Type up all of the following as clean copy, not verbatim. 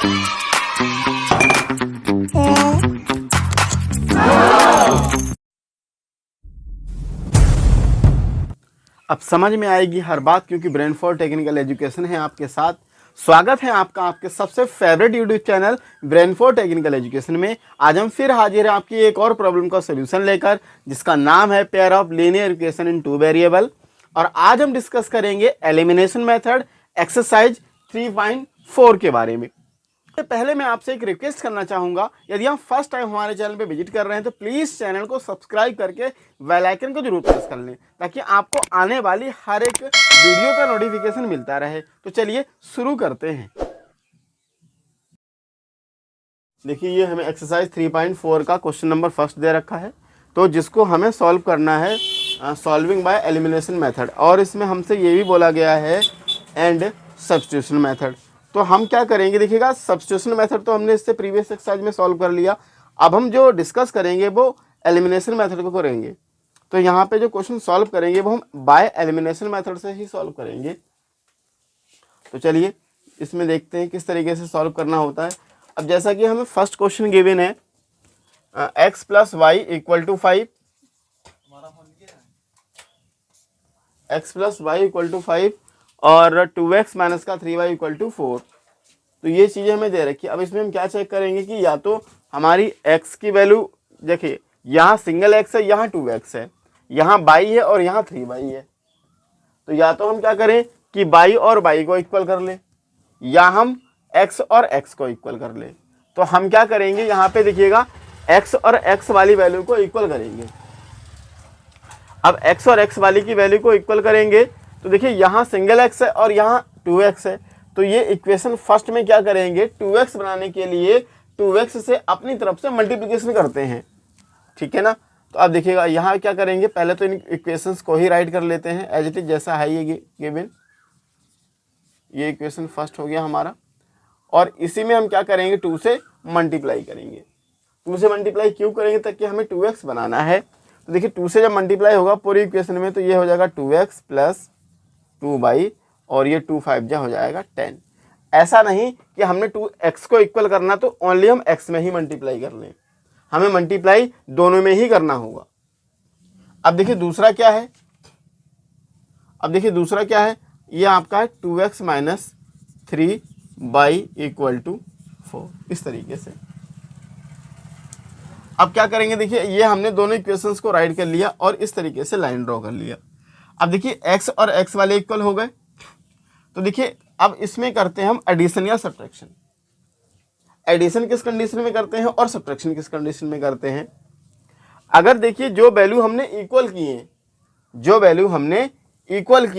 अब समझ में आएगी हर बात, क्योंकि ब्रेन फॉर टेक्निकल एजुकेशन है आपके साथ। स्वागत है आपका आपके सबसे favourite YouTube channel brain for technical education में। आज हम फिर हाजिर हैं आपकी एक और प्रॉब्लम का सोल्यूशन लेकर, जिसका नाम है pair of linear equation in two variable. और आज हम डिस्कस करेंगे एलिमिनेशन मेथड एक्सरसाइज 3.4 के बारे में। पहले मैं आपसे एक रिक्वेस्ट करना चाहूंगा, यदि आप फर्स्ट टाइम हमारे चैनल पे विजिट कर रहे हैं तो प्लीज चैनल को सब्सक्राइब करके बेल आइकन को जरूर प्रेस कर लें, ताकि आपको आने वाली हर एक वीडियो का नोटिफिकेशन मिलता रहे। तो चलिए शुरू करते हैं। देखिए, ये हमें एक्सरसाइज 3.4 का क्वेश्चन नंबर फर्स्ट दे रखा है, तो जिसको हमें सॉल्व करना है सॉल्विंग बाय एलिमिनेशन मेथड। और इसमें हमसे ये भी बोला गया है एंड सब्स्टिट्यूशन मेथड। तो हम क्या करेंगे, देखिएगा, सब्स्टिट्यूशन मेथड तो हमने इससे प्रीवियस एक्सरसाइज में सॉल्व कर लिया। अब हम जो डिस्कस करेंगे वो एलिमिनेशन मेथड को करेंगे। तो यहाँ पे जो क्वेश्चन सॉल्व करेंगे वो हम बाय एलिमिनेशन मेथड से ही सॉल्व करेंगे। तो चलिए इसमें देखते हैं किस तरीके से सॉल्व करना होता है। अब जैसा कि हमें फर्स्ट क्वेश्चन गिवन है x + y = 5, x + y = 5 और 2x - 3y = 4। तो ये चीज़ें हमें दे रखी है। अब इसमें हम क्या चेक करेंगे कि या तो हमारी x की वैल्यू, देखिए यहाँ सिंगल x है, यहाँ 2x है, यहाँ y है और यहाँ 3y है। तो या तो हम क्या करें कि y और y को इक्वल कर लें, या हम x और x को इक्वल कर लें। तो हम क्या करेंगे, यहाँ पे देखिएगा x और x वाली वैल्यू को इक्वल करेंगे। अब x और x वाली की वैल्यू को इक्वल करेंगे तो देखिए यहाँ सिंगल x है और यहाँ 2x है। तो ये इक्वेशन फर्स्ट में क्या करेंगे, 2x बनाने के लिए 2x से अपनी तरफ से मल्टीप्लिकेशन करते हैं, ठीक है ना। तो अब देखिएगा यहाँ क्या करेंगे, पहले तो इन इक्वेशंस को ही राइट कर लेते हैं एज इट इज जैसा है ये गिवन। ये इक्वेशन फर्स्ट हो गया हमारा, और इसी में हम क्या करेंगे, 2 से मल्टीप्लाई करेंगे। 2 से मल्टीप्लाई क्यों करेंगे, ताकि हमें 2x बनाना है। तो देखिए 2 से जब मल्टीप्लाई होगा पूरी इक्वेशन में, तो ये हो जाएगा 2x + 2y और ये 2 5 जा हो जाएगा 10। ऐसा नहीं कि हमने 2x को इक्वल करना तो ओनली हम x में ही मल्टीप्लाई कर लें, हमें मल्टीप्लाई दोनों में ही करना होगा। अब देखिए दूसरा क्या है, ये आपका है 2x - 3y = 4, इस तरीके से। अब क्या करेंगे, देखिए ये हमने दोनों इक्वेशंस को राइट कर लिया और इस तरीके से लाइन ड्रॉ कर लिया। अब देखिए x और x वाले इक्वल हो गए। तो देखिए अब इसमें करते हैं हम एडिशन या सब्ट्रैक्शन। एडिशन किस कंडीशन में करते हैं और सब्ट्रैक्शन किस कंडीशन में करते हैं। अगर देखिए जो वैल्यू हमने इक्वल की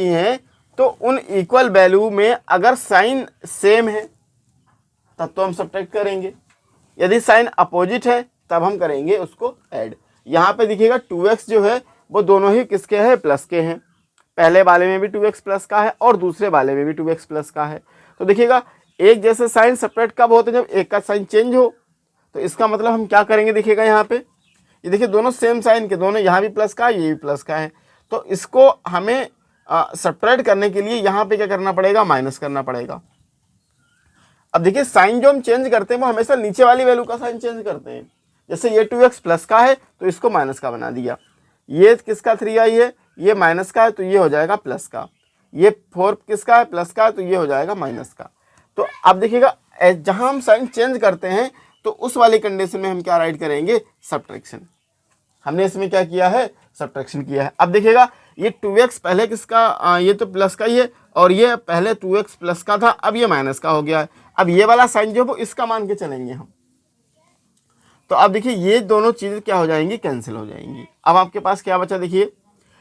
हैं, तो उन इक्वल वैल्यू में अगर साइन सेम है तब तो हम सब्ट्रैक्ट करेंगे, यदि साइन अपोजिट है तब हम करेंगे उसको ऐड। यहाँ पे देखिएगा 2x जो है वो दोनों ही किसके हैं, प्लस के हैं। पहले वाले में भी 2x प्लस का है और दूसरे वाले में भी 2x प्लस का है। तो देखिएगा एक जैसे साइन सेपरेट कब होते हैं, जब एक का साइन चेंज हो। तो इसका मतलब हम क्या करेंगे, देखिएगा यहाँ पे ये देखिए दोनों सेम साइन के, दोनों यहाँ भी प्लस का है, ये भी प्लस का है। तो इसको हमें सेपरेट करने के लिए यहाँ पे क्या करना पड़ेगा, माइनस करना पड़ेगा। अब देखिए साइन जो हम चेंज करते हैं वो हमेशा नीचे वाली वैल्यू का साइन चेंज करते हैं। जैसे ये 2x प्लस का है तो इसको माइनस का बना दिया, ये किसका 3y है, ये माइनस का है तो ये हो जाएगा प्लस का, ये 4 किसका है, प्लस का है तो ये हो जाएगा माइनस का। तो अब देखिएगा जहां हम साइन चेंज करते हैं तो उस वाली कंडीशन में हम क्या राइट करेंगे, सब्ट्रैक्शन। हमने इसमें क्या किया है, सब्ट्रैक्शन किया है। अब देखिएगा ये 2x पहले किसका, ये तो प्लस का ही है और ये पहले 2x प्लस का था, अब ये माइनस का हो गया है। अब ये वाला साइन जो वो इसका मान के चलेंगे हम। तो अब देखिए ये दोनों चीज़ें क्या हो जाएंगी, कैंसिल हो जाएंगी। अब आपके पास क्या बचा, देखिए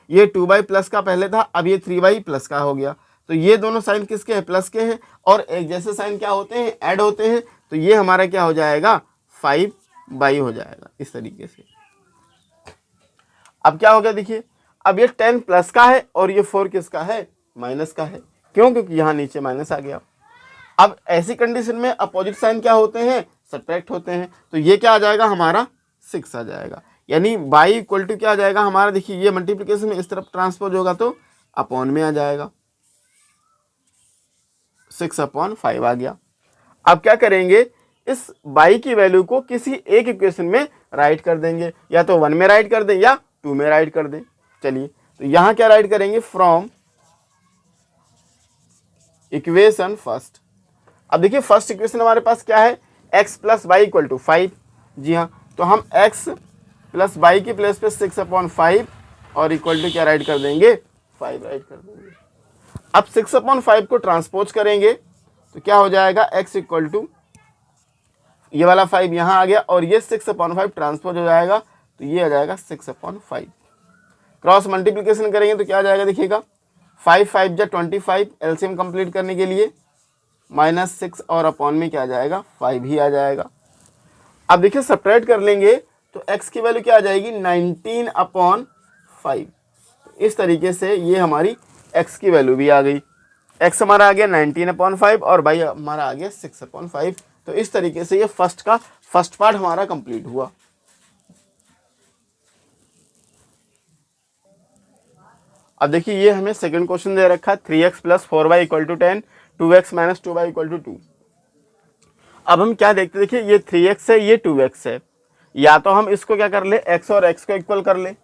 ये 2y प्लस का पहले था, अब ये 3y प्लस का हो गया। तो ये दोनों साइन किसके हैं, प्लस के हैं, और एक जैसे साइन क्या होते हैं, ऐड होते हैं। तो ये हमारा क्या हो जाएगा, 5y हो जाएगा इस तरीके से। अब क्या हो गया, देखिए अब ये 10 प्लस का है और ये 4 किसका है, माइनस का है। क्यों, क्योंकि यहाँ नीचे माइनस आ गया। अब ऐसी कंडीशन में अपोजिट साइन क्या होते हैं, सब्ट्रैक्ट होते हैं। तो ये क्या आ जाएगा हमारा, 6 आ जाएगा। यानी y = क्या आ जाएगा हमारा, देखिए ये मल्टीप्लिकेशन में इस तरफ ट्रांसपोज होगा तो अपॉन में आ जाएगा, 6/5 आ गया। अब क्या करेंगे, इस y की वैल्यू को किसी एक इक्वेशन में राइट कर देंगे, या तो 1 में राइट कर दें या 2 में राइट कर दें। चलिए, तो यहां क्या राइट करेंगे, फ्रॉम इक्वेशन फर्स्ट। अब देखिए फर्स्ट इक्वेशन हमारे पास क्या है, x plus y equal to 5। जी हाँ, तो हम x प्लस वाई की प्लेस पे 6/5 और इक्वल टू क्या राइट कर देंगे, 5 राइट कर देंगे। अब 6/5 को ट्रांसपोज करेंगे तो क्या हो जाएगा, x इक्वल टू ये वाला 5 यहाँ आ गया और ये 6/5 ट्रांसपोज हो जाएगा, तो ये आ जाएगा 6/5। क्रॉस मल्टीप्लिकेशन करेंगे तो क्या आ जाएगा, देखिएगा 5 5 जा 25, एलसीएम कंप्लीट करने के लिए -6 और अपॉन में क्या आ जाएगा, 5 ही आ जाएगा। अब देखिए सब्ट्रैक्ट कर लेंगे तो x की वैल्यू क्या आ जाएगी, 19/5। इस तरीके से ये हमारी x की वैल्यू भी आ गई। x हमारा आ गया 19/5 और y हमारा आ गया 6/5। तो इस तरीके से ये फर्स्ट पार्ट हमारा कंप्लीट हुआ। अब देखिए ये हमें सेकंड क्वेश्चन दे रखा है, 3x plus 4y equal to 10, 2x minus 2y equal to 2। अब हम क्या देखते हैं, देखिए ये 3x है, ये 2x है, या तो हम इसको क्या कर ले, x और x को इक्वल कर ले।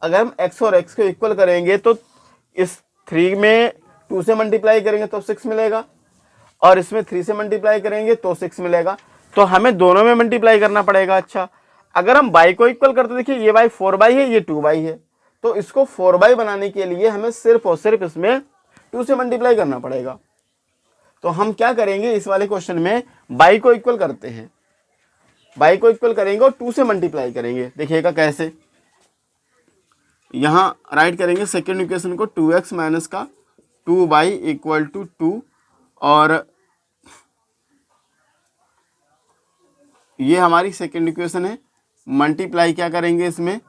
अगर हम x और x को इक्वल करेंगे तो इस 3 में 2 से मल्टीप्लाई करेंगे तो 6 मिलेगा, और इसमें 3 से मल्टीप्लाई करेंगे तो 6 मिलेगा। तो हमें दोनों में मल्टीप्लाई करना पड़ेगा। अच्छा, अगर हम y को इक्वल करते, देखिए ये y 4y है, ये 2y है, तो इसको 4y बनाने के लिए हमें सिर्फ और सिर्फ इसमें 2 से मल्टीप्लाई करना पड़ेगा। तो हम क्या करेंगे, इस वाले क्वेश्चन में y को इक्वल करते हैं, y को इक्वल करेंगे और 2 से मल्टीप्लाई करेंगे। देखिएगा कैसे, यहां राइट करेंगे सेकेंड इक्वेशन को, 2x माइनस का 2y इक्वल टू 2, और ये हमारी सेकेंड इक्वेशन है। मल्टीप्लाई क्या करेंगे इसमें,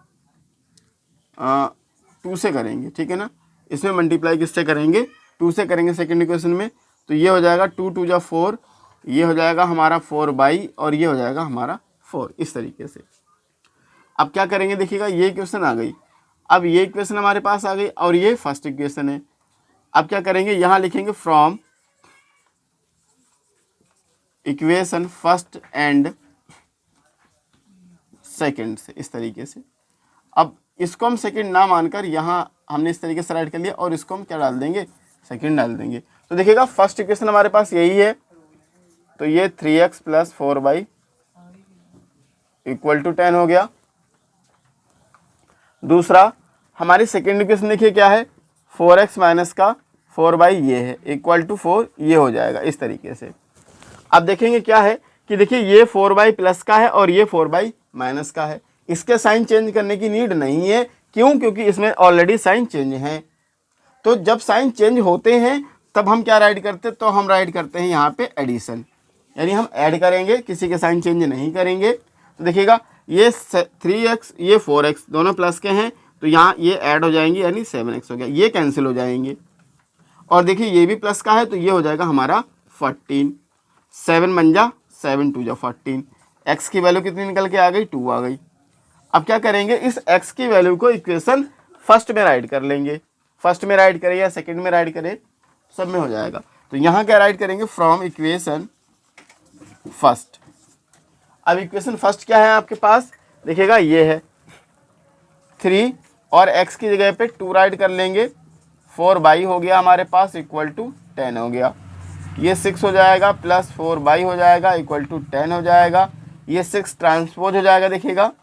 2 से करेंगे, ठीक है ना। इसमें मल्टीप्लाई किससे करेंगे, 2 से करेंगे सेकेंड इक्वेशन में। तो ये हो जाएगा 2 2 जा 4, ये हो जाएगा हमारा 4y और ये हो जाएगा हमारा 4, इस तरीके से। अब क्या करेंगे, देखिएगा ये इक्वेशन आ गई, अब ये इक्वेशन हमारे पास आ गई और ये फर्स्ट इक्वेशन है। अब क्या करेंगे, यहाँ लिखेंगे from equation first and second से, इस तरीके से। अब इसको हम सेकंड ना मानकर यहाँ हमने इस तरीके से राइट कर लिया और इसको हम क्या डाल देंगे, सेकंड डाल देंगे। तो देखिएगा फर्स्ट इक्वेशन हमारे पास यही है, तो ये 3x plus 4y equal to 10 हो गया। दूसरा हमारी सेकंड इक्वेशन देखिए क्या है, 4x माइनस का 4y ये है इक्वल टू 4, ये हो जाएगा इस तरीके से। अब देखेंगे क्या है कि देखिए ये 4y प्लस का है और ये 4y माइनस का है, इसके साइन चेंज करने की नीड नहीं है। क्यों, क्योंकि इसमें ऑलरेडी साइन चेंज है। तो जब साइन चेंज होते हैं तब हम क्या राइट करते हैं, तो हम राइट करते हैं यहाँ पे एडिशन, यानी हम ऐड करेंगे, किसी के साइन चेंज नहीं करेंगे। तो देखिएगा ये 3x ये 4x दोनों प्लस के हैं, तो यहाँ ये ऐड हो जाएंगे, यानी 7x हो गया, ये कैंसिल हो जाएंगे। और देखिए ये भी प्लस का है तो ये हो जाएगा हमारा 14, 7 बन जा 7 2 जा 14। x की वैल्यू कितनी निकल के आ गई, 2 आ गई। अब क्या करेंगे, इस x की वैल्यू को इक्वेशन फर्स्ट में राइट कर लेंगे। फर्स्ट में राइट करें या सेकंड में राइट करें, सब में हो जाएगा। तो यहाँ क्या राइट करेंगे, फ्रॉम इक्वेशन फर्स्ट। अब इक्वेशन फर्स्ट क्या है आपके पास, देखिएगा ये है 3 और x की जगह पे 2 राइट कर लेंगे, 4y हो गया हमारे पास इक्वल टू 10 हो गया। ये 6 हो जाएगा प्लस 4y हो जाएगा इक्वल टू 10 हो जाएगा। ये 6 ट्रांसपोज हो जाएगा, देखिएगा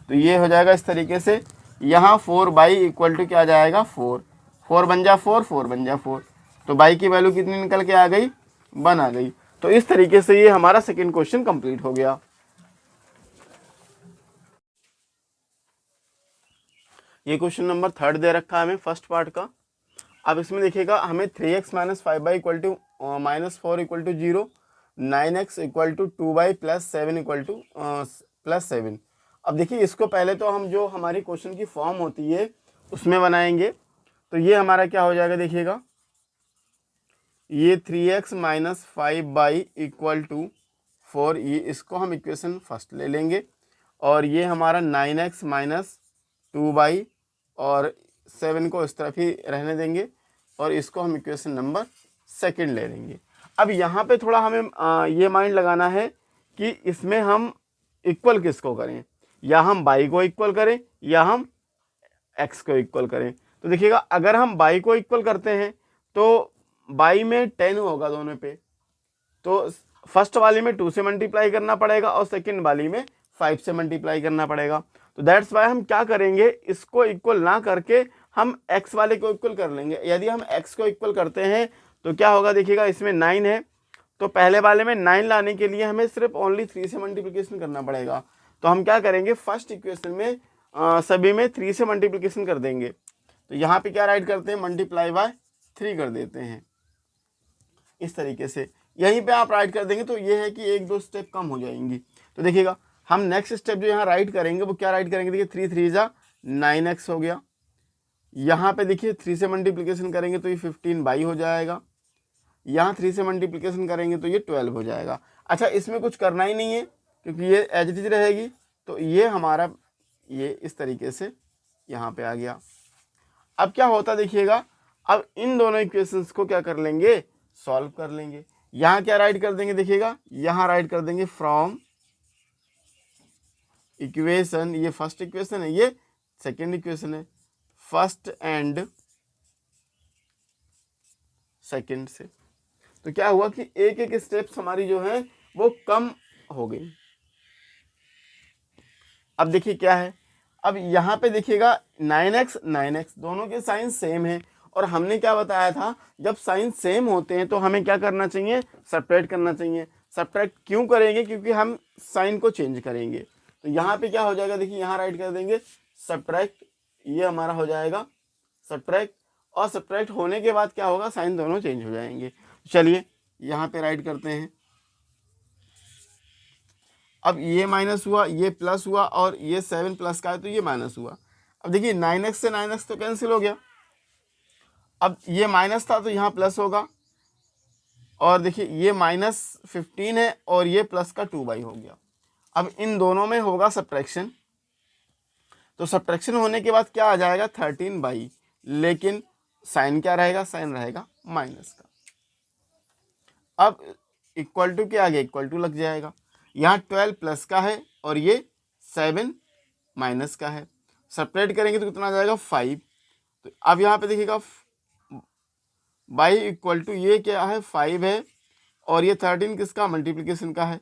तो ये हो जाएगा इस तरीके से। यहाँ 4y इक्वल टू क्या आ जाएगा, 4 4 बन जा 4 4 बन जा 4, तो y की वैल्यू कितनी निकल के आ गई, 1 आ गई। तो इस तरीके से ये हमारा सेकंड क्वेश्चन कंप्लीट हो गया। ये क्वेश्चन नंबर 3 दे रखा है हमें फर्स्ट पार्ट का। अब इसमें देखिएगा हमें 3x minus 5y equal to -4 equal to 0, 9x equal to 2y plus 7 equal to +7। अब देखिए इसको पहले तो हम जो हमारी क्वेश्चन की फॉर्म होती है उसमें बनाएंगे। तो ये हमारा क्या हो जाएगा, देखिएगा ये 3x minus 5y equal to 4, ये इसको हम इक्वेशन फर्स्ट ले लेंगे। और ये हमारा 9x माइनस 2y और 7 को इस तरफ ही रहने देंगे और इसको हम इक्वेशन नंबर सेकंड ले लेंगे। अब यहाँ पे थोड़ा हमें ये माइंड लगाना है कि इसमें हम इक्वल किसको करें, या हम y को इक्वल करें या हम x को इक्वल करें। तो देखिएगा अगर हम y को इक्वल करते हैं तो y में 10 होगा दोनों पे, तो फर्स्ट वाली में 2 से मल्टीप्लाई करना पड़ेगा और सेकंड वाली में 5 से मल्टीप्लाई करना पड़ेगा। तो दैट्स वाई हम क्या करेंगे, इसको इक्वल ना करके हम x वाले को इक्वल कर लेंगे। यदि हम x को इक्वल करते हैं तो क्या होगा, देखिएगा इसमें 9 है, तो पहले वाले में 9 लाने के लिए हमें सिर्फ ओनली 3 से मल्टीप्लिकेशन करना पड़ेगा। तो हम क्या करेंगे, फर्स्ट इक्वेशन में सभी में 3 से मल्टीप्लिकेशन कर देंगे। तो यहाँ पे क्या राइट करते हैं, मल्टीप्लाई बाय 3 कर देते हैं इस तरीके से। यहीं पे आप राइट कर देंगे तो ये है कि 1-2 स्टेप कम हो जाएंगी। तो देखिएगा हम नेक्स्ट स्टेप जो यहाँ राइट करेंगे वो क्या राइट करेंगे, देखिए 3 3 जा 9x हो गया। यहाँ पे देखिए 3 से मल्टीप्लिकेशन करेंगे तो ये 15y हो जाएगा। यहाँ 3 से मल्टीप्लिकेशन करेंगे तो ये 12 हो जाएगा। अच्छा, इसमें कुछ करना ही नहीं है क्योंकि ये एज इट इज रहेगी। तो ये हमारा ये इस तरीके से यहाँ पे आ गया। अब क्या होता देखिएगा, अब इन दोनों इक्वेशंस को क्या कर लेंगे, सॉल्व कर लेंगे। यहाँ क्या राइट कर देंगे, देखिएगा यहाँ राइट कर देंगे फ्रॉम इक्वेशन, ये फर्स्ट इक्वेशन है, ये सेकेंड इक्वेशन है, फर्स्ट एंड सेकेंड से। तो क्या हुआ कि एक एक स्टेप्स हमारी जो है वो कम हो गई। अब देखिए क्या है, अब यहाँ पे देखिएगा 9x दोनों के साइन सेम है, और हमने क्या बताया था, जब साइन सेम होते हैं तो हमें क्या करना चाहिए, सब्ट्रैक्ट करना चाहिए। सब्ट्रैक्ट क्यों करेंगे, क्योंकि हम साइन को चेंज करेंगे। तो यहाँ पे क्या हो जाएगा, देखिए यहाँ राइट कर देंगे सब्ट्रैक्ट, ये हमारा हो जाएगा सब्ट्रैक्ट, और सब्ट्रैक्ट होने के बाद क्या होगा, साइन दोनों चेंज हो जाएंगे। चलिए यहाँ पे राइट करते हैं। अब ये माइनस हुआ, ये प्लस हुआ, और ये 7 प्लस का है तो ये माइनस हुआ। अब देखिए 9x से 9x तो कैंसिल हो गया। अब ये माइनस था तो यहाँ प्लस होगा, और देखिए ये -15 है और ये प्लस का 2y हो गया। अब इन दोनों में होगा सब्ट्रैक्शन, तो सब्ट्रैक्शन होने के बाद क्या आ जाएगा, 13y, लेकिन साइन क्या रहेगा, साइन रहेगा माइनस का। अब इक्वल टू क्या आ गया, इक्वल टू लग जाएगा। यहाँ 12 प्लस का है और ये 7 माइनस का है, सब्ट्रैक्ट करेंगे तो कितना आ जाएगा, 5। तो अब यहाँ पे देखिएगा y इक्वल टू ये क्या है, 5 है, और ये 13 किसका, मल्टीप्लिकेशन का है,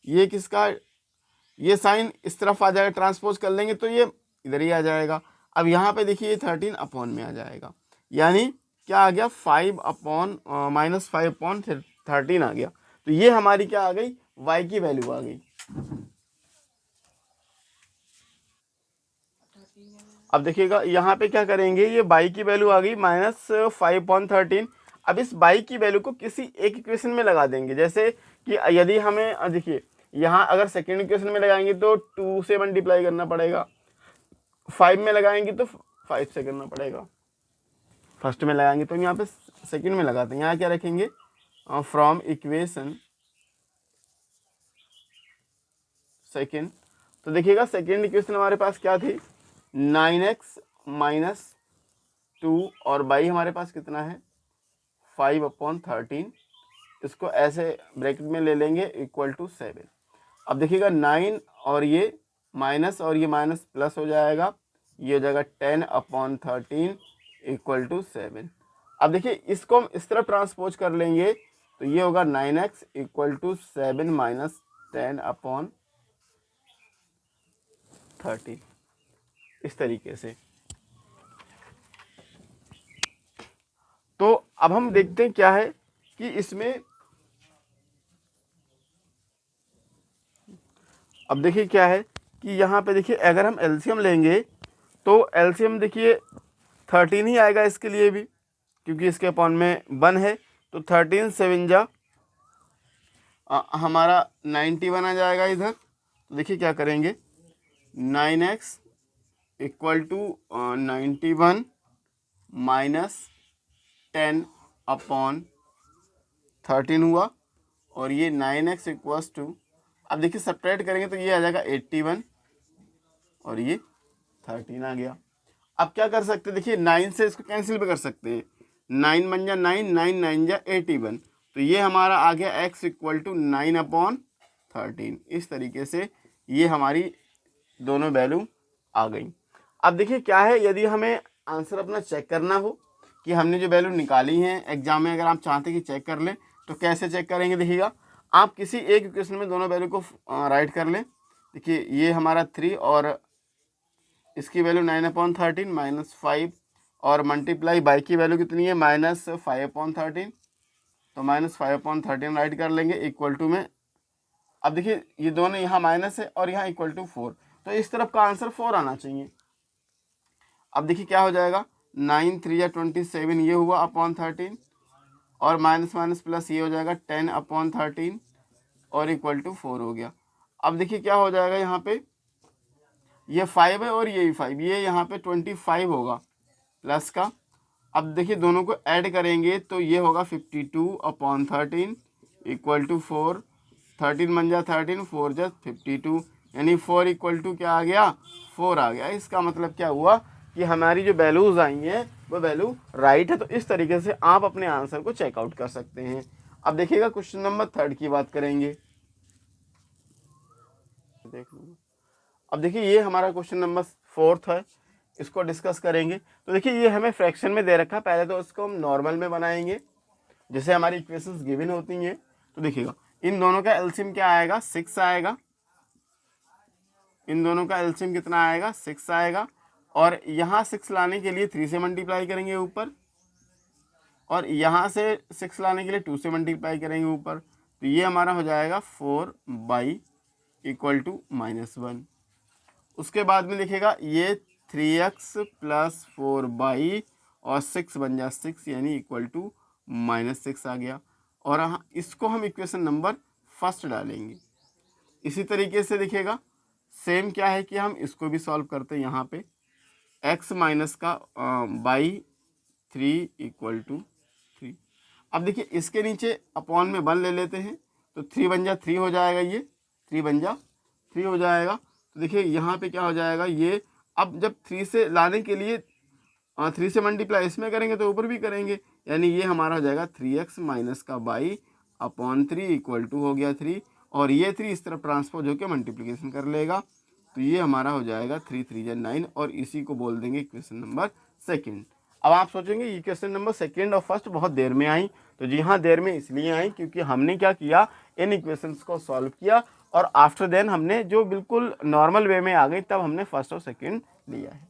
ये किसका, ये साइन इस तरफ आ जाएगा, ट्रांसपोज कर लेंगे तो ये इधर ही आ जाएगा। अब यहाँ पे देखिए ये 13 अपॉन में आ जाएगा, यानी क्या आ गया, -5 अपॉन 13 आ गया। तो ये हमारी क्या आ गई, y की वैल्यू आ गई। अब देखिएगा यहाँ पे क्या करेंगे, ये y की वैल्यू आ गई -5/13। अब इस y की वैल्यू को किसी एक इक्वेशन में लगा देंगे, जैसे कि यदि हमें देखिए यहाँ अगर सेकेंड इक्वेशन में लगाएंगे तो 2 से मल्टीप्लाई करना पड़ेगा, 5 में लगाएंगे तो 5 से करना पड़ेगा, फर्स्ट में लगाएंगे तो यहाँ पे सेकेंड में लगाते हैं। यहाँ क्या रखेंगे, फ्रॉम इक्वेशन सेकेंड। तो देखिएगा सेकेंड इक्वेशन हमारे पास क्या थी, 9x - 2, और y हमारे पास कितना है, 5/13। इसको ऐसे ब्रैकेट में ले लेंगे इक्वल टू 7। अब देखिएगा 9 और ये माइनस और ये माइनस प्लस हो जाएगा, ये हो जाएगा 10/13 इक्वल टू 7। अब देखिए इसको हम इस तरफ ट्रांसपोज कर लेंगे तो ये होगा 9x इक्वल टू 7 माइनस 10/13 इस तरीके से। तो अब हम देखते हैं क्या है कि इसमें, अब देखिए क्या है कि यहाँ पे देखिए अगर हम एलसीएम लेंगे तो एलसीएम देखिए 13 ही आएगा इसके लिए भी, क्योंकि इसके अपॉन में 1 है। तो 13 7 जा हमारा 91 आ जाएगा इधर। तो देखिए क्या करेंगे, 9x इक्वल टू 91 माइनस 10/13 हुआ, और ये 9x इक्वल्स टू, अब देखिए सब्ट्रैक्ट करेंगे तो ये आ जाएगा 81 और ये 13 आ गया। अब क्या कर सकते हैं, देखिए 9 से इसको कैंसिल भी कर सकते हैं, 9 बन जा 9, 9 9 जा 81, तो ये हमारा आ गया x इक्वल टू 9/13। इस तरीके से ये हमारी दोनों वैल्यू आ गई। अब देखिए क्या है, यदि हमें आंसर अपना चेक करना हो कि हमने जो वैल्यू निकाली है एग्जाम में, अगर आप चाहते हैं कि चेक कर लें तो कैसे चेक करेंगे। देखिएगा, आप किसी एक इक्वेशन में दोनों वैल्यू को राइट कर लें। देखिए ये हमारा 3 और इसकी वैल्यू 9/13 -5 और मल्टीप्लाई बाई की वैल्यू कितनी है -5/13, तो -5/13 राइट कर लेंगे इक्वल टू में। अब देखिए ये दोनों यहाँ माइनस है और यहाँ इक्वल टू 4, तो इस तरफ का आंसर 4 आना चाहिए। अब देखिए क्या हो जाएगा, 9 3 या 27 ये हुआ अपॉन 13 और माइनस माइनस प्लस ये हो जाएगा 10/13 और इक्वल टू 4 हो गया। अब देखिए क्या हो जाएगा, यहाँ पे ये 5 है और ये भी 5, ये यहाँ पे 25 होगा प्लस का। अब देखिए दोनों को ऐड करेंगे तो ये होगा 52/13 इक्वल टू 4। 13 बन जा 13, 4 जा 52, यानी 4 इक्वल टू क्या आ गया, 4 आ गया। इसका मतलब क्या हुआ कि हमारी जो वैल्यूज़ आई हैं वो वैल्यू राइट है। तो इस तरीके से आप अपने आंसर को चेकआउट कर सकते हैं। अब देखिएगा क्वेश्चन नंबर 3 की बात करेंगे, देख लो। अब देखिए ये हमारा क्वेश्चन नंबर 4 है, इसको डिस्कस करेंगे। तो देखिए ये हमें फ्रैक्शन में दे रखा है, पहले तो इसको हम नॉर्मल में बनाएंगे जैसे हमारी इक्वेशंस गिवन होती हैं। तो देखिएगा इन दोनों का एलसीएम क्या आएगा, 6 आएगा। इन दोनों का एलसीएम कितना आएगा, 6 आएगा। और यहाँ 6 लाने के लिए 3 से मल्टीप्लाई करेंगे ऊपर, और यहाँ से 6 लाने के लिए 2 से मल्टीप्लाई करेंगे ऊपर। तो ये हमारा हो जाएगा 4 इक्वल टू -1। उसके बाद में लिखेगा ये 3x प्लस 4 और 6 बन जा 6, यानी इक्वल टू -6 आ गया। और इसको हम इक्वेशन नंबर फर्स्ट डालेंगे। इसी तरीके से दिखेगा, सेम क्या है कि हम इसको भी सॉल्व करते हैं। यहाँ पे x माइनस का बाई 3 इक्वल टू 3। अब देखिए इसके नीचे अपॉन में 1 ले लेते हैं, तो 3 बन जा 3 हो जाएगा, ये 3 बन जा 3 हो जाएगा। तो देखिए यहाँ पे क्या हो जाएगा, ये अब जब 3 से लाने के लिए 3 से मल्टीप्लाई इसमें करेंगे तो ऊपर भी करेंगे, यानी ये हमारा हो जाएगा 3x माइनस का बाई अपॉन 3 इक्वल टू हो गया 3, और ये 3 इस तरफ ट्रांसपोज होकर मल्टीप्लिकेशन कर लेगा। तो ये हमारा हो जाएगा 3 3 जा 9, और इसी को बोल देंगे इक्वेशन नंबर सेकंड। अब आप सोचेंगे इक्वेशन नंबर सेकंड और फर्स्ट बहुत देर में आई, तो जी हाँ देर में इसलिए आई क्योंकि हमने क्या किया, इन इक्वेशंस को सॉल्व किया और आफ्टर देन हमने जो बिल्कुल नॉर्मल वे में आ गई तब हमने फर्स्ट और सेकंड लिया है।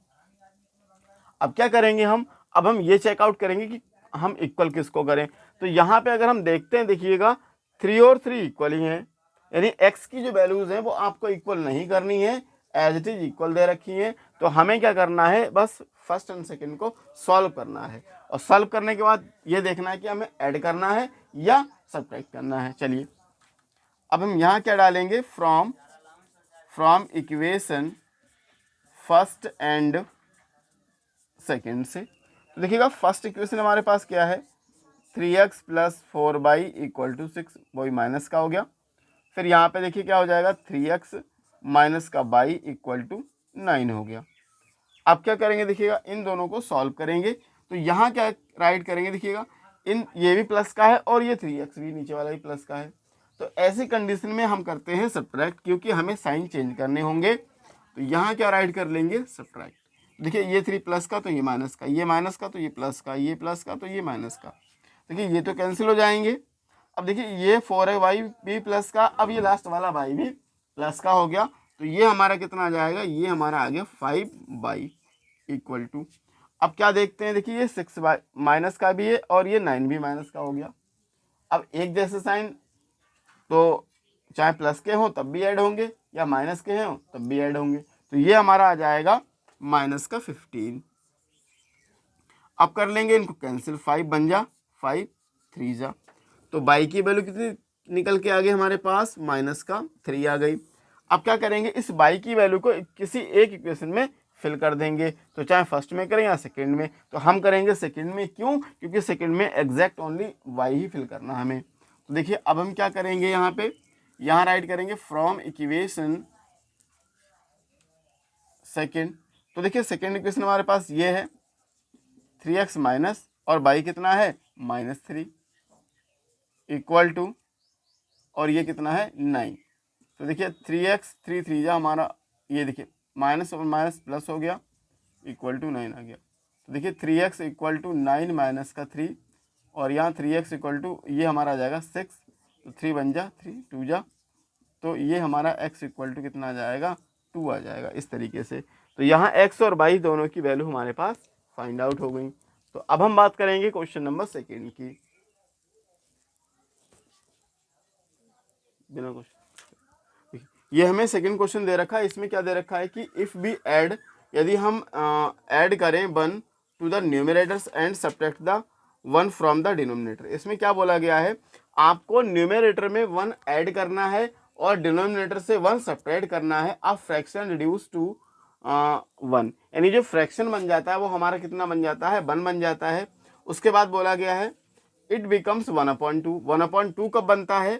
अब क्या करेंगे हम, अब हम ये चेकआउट करेंगे कि हम इक्वल किसको करें। तो यहाँ पे अगर हम देखते हैं, देखिएगा 3 और 3 इक्वल ही हैं, यानी x की जो वैल्यूज हैं वो आपको इक्वल नहीं करनी है, एज इट इज इक्वल दे रखी हैं। तो हमें क्या करना है, बस फर्स्ट एंड सेकंड को सॉल्व करना है, और सॉल्व करने के बाद ये देखना है कि हमें ऐड करना है या सब्ट्रैक्ट करना है। चलिए अब हम यहाँ क्या डालेंगे, from equation first and second से। तो देखिएगा फर्स्ट इक्वेशन हमारे पास क्या है, 3x प्लस 4 इक्वल टू 6, वही माइनस का हो गया। फिर यहाँ पे देखिए क्या हो जाएगा, 3x माइनस का बाई इक्वल टू 9 हो गया। अब क्या करेंगे, देखिएगा इन दोनों को सॉल्व करेंगे। तो यहाँ क्या राइट करेंगे, देखिएगा इन ये भी प्लस का है और ये 3x भी नीचे वाला भी प्लस का है। तो ऐसी कंडीशन में हम करते हैं सब्ट्रैक्ट, क्योंकि हमें साइन चेंज करने होंगे। तो यहाँ क्या राइट कर लेंगे, सब्ट्रैक्ट। देखिए ये 3 प्लस का तो ये माइनस का, ये माइनस का तो ये प्लस का, ये प्लस का तो ये माइनस का। देखिए ये तो कैंसिल हो जाएंगे। अब देखिए ये 4y भी प्लस का, अब ये लास्ट वाला y भी प्लस का हो गया। तो ये हमारा कितना आ जाएगा, ये हमारा आ गया 5y इक्वल टू। अब क्या देखते हैं, देखिए ये 6y माइनस का भी है और ये 9 भी माइनस का हो गया। अब एक जैसे साइन तो चाहे प्लस के हों तब भी ऐड होंगे या माइनस के हों तब भी ऐड होंगे। तो ये हमारा आ जाएगा माइनस का 15। अब कर लेंगे इनको कैंसिल, 5 बन जा 5 3 जा, तो बाई की वैल्यू कितनी निकल के आ गई हमारे पास, माइनस का 3 आ गई। अब क्या करेंगे, इस बाई की वैल्यू को किसी एक इक्वेशन में फिल कर देंगे, तो चाहे फर्स्ट में करें या सेकंड में। तो हम करेंगे सेकंड में, क्यों, क्योंकि सेकंड में एग्जैक्ट ओनली वाई ही फिल करना हमें। तो देखिए अब हम क्या करेंगे, यहाँ पे यहाँ राइट करेंगे फ्रॉम इक्वेशन सेकंड। तो देखिए सेकंड इक्वेशन हमारे पास ये है 3x माइनस और बाई कितना है -3 इक्वल टू, और ये कितना है 9। तो देखिए 3x 3 3 जा हमारा, ये देखिए माइनस और माइनस प्लस हो गया, इक्वल टू 9 आ गया। तो देखिए 3x इक्वल टू 9 माइनस का 3, और यहाँ 3x इक्वल टू ये हमारा आ जाएगा 6, तो 3 बन जा 3 2 जा, तो ये हमारा x इक्वल टू कितना आ जाएगा 2 आ जाएगा इस तरीके से। तो यहाँ x और y दोनों की वैल्यू हमारे पास फाइंड आउट हो गई। तो अब हम बात करेंगे क्वेश्चन नंबर 2 की। बिना क्वेश्चन, ये हमें सेकंड क्वेश्चन दे रखा है। इसमें क्या दे रखा है कि इफ़ बी ऐड, यदि हम ऐड करें 1 to the numerators and subtract the 1 from the denominator. इसमें क्या बोला गया है, आपको न्यूमरेटर में 1 ऐड करना है और डिनोमिनेटर से 1 सब्ट्रैक्ट करना है। अब फ्रैक्शन रिड्यूस टू 1, यानी जो फ्रैक्शन बन जाता है वो हमारा कितना बन जाता है 1 बन जाता है। उसके बाद बोला गया है इट बिकम्स 1/2। 1/2 कब बनता है,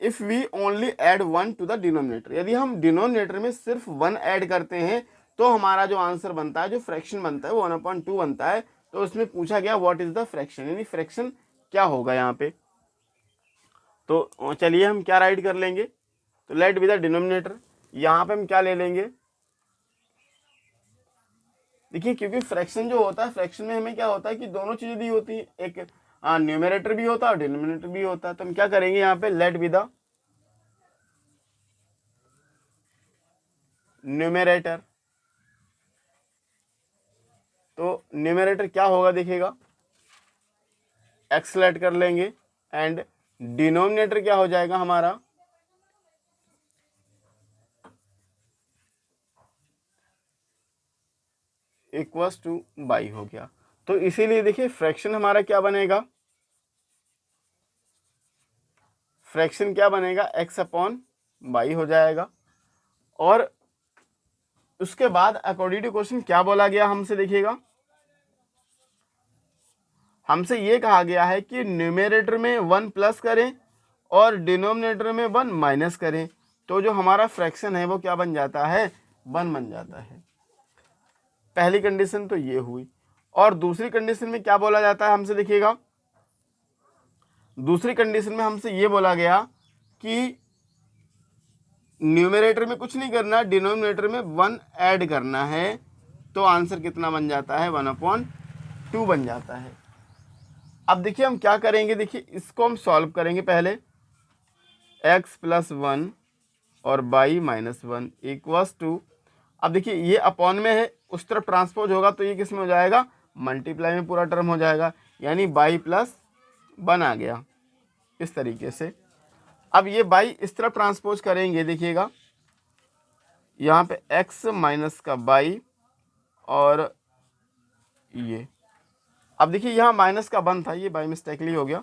if we only add 1 to the denominator. यदि हम डिनोमिनेटर में सिर्फ 1 ऐड करते हैं तो हमारा जो आंसर बनता है, जो फ्रैक्शन बनता है वो 1/2 बनता है। तो उसमें पूछा गया व्हाट इज द फ्रैक्शन, यानी फ्रैक्शन क्या होगा यहाँ पे। तो चलिए हम क्या राइट कर लेंगे, तो लेट बी द डिनोमिनेटर। यहाँ पे हम क्या ले लेंगे, देखिए क्योंकि फ्रैक्शन जो होता है, फ्रैक्शन में हमें क्या होता है कि दोनों चीजें दी होती है, एक न्यूमरेटर भी होता है और डिनोमिनेटर भी होता है। तो हम क्या करेंगे यहाँ पे लेट बी द न्यूमरेटर। तो न्यूमरेटर क्या होगा देखिएगा, एक्स लेट कर लेंगे, एंड डिनोमिनेटर क्या हो जाएगा हमारा इक्वल्स टू बाई हो गया। तो इसीलिए देखिए फ्रैक्शन हमारा क्या बनेगा, फ्रैक्शन क्या बनेगा x अपॉन बाई हो जाएगा। और उसके बाद अकॉर्डिंग टू क्वेश्चन क्या बोला गया हमसे, देखिएगा हमसे ये कहा गया है कि न्यूमरेटर में 1 प्लस करें और डिनोमिनेटर में 1 माइनस करें। तो जो हमारा फ्रैक्शन है वो क्या बन जाता है 1 बन जाता है। पहली कंडीशन तो ये हुई। और दूसरी कंडीशन में क्या बोला जाता है हमसे, देखिएगा दूसरी कंडीशन में हमसे ये बोला गया कि न्यूमरेटर में कुछ नहीं करना, डिनोमिनेटर में 1 ऐड करना है। तो आंसर कितना बन जाता है 1/2 बन जाता है। अब देखिए हम क्या करेंगे, देखिए इसको हम सॉल्व करेंगे पहले, x + 1 और y - 1 इक्वल्स टू, अब देखिए ये अपॉन में है, उस तरफ ट्रांसपोज होगा तो ये किस में हो जाएगा मल्टीप्लाई में पूरा टर्म हो जाएगा, यानी y + 1 आ गया इस तरीके से। अब ये y इस तरफ ट्रांसपोज करेंगे, देखिएगा यहाँ पे x माइनस का y और ये, अब देखिए यहाँ माइनस का 1 था, ये बाई मिस्टेकली हो गया।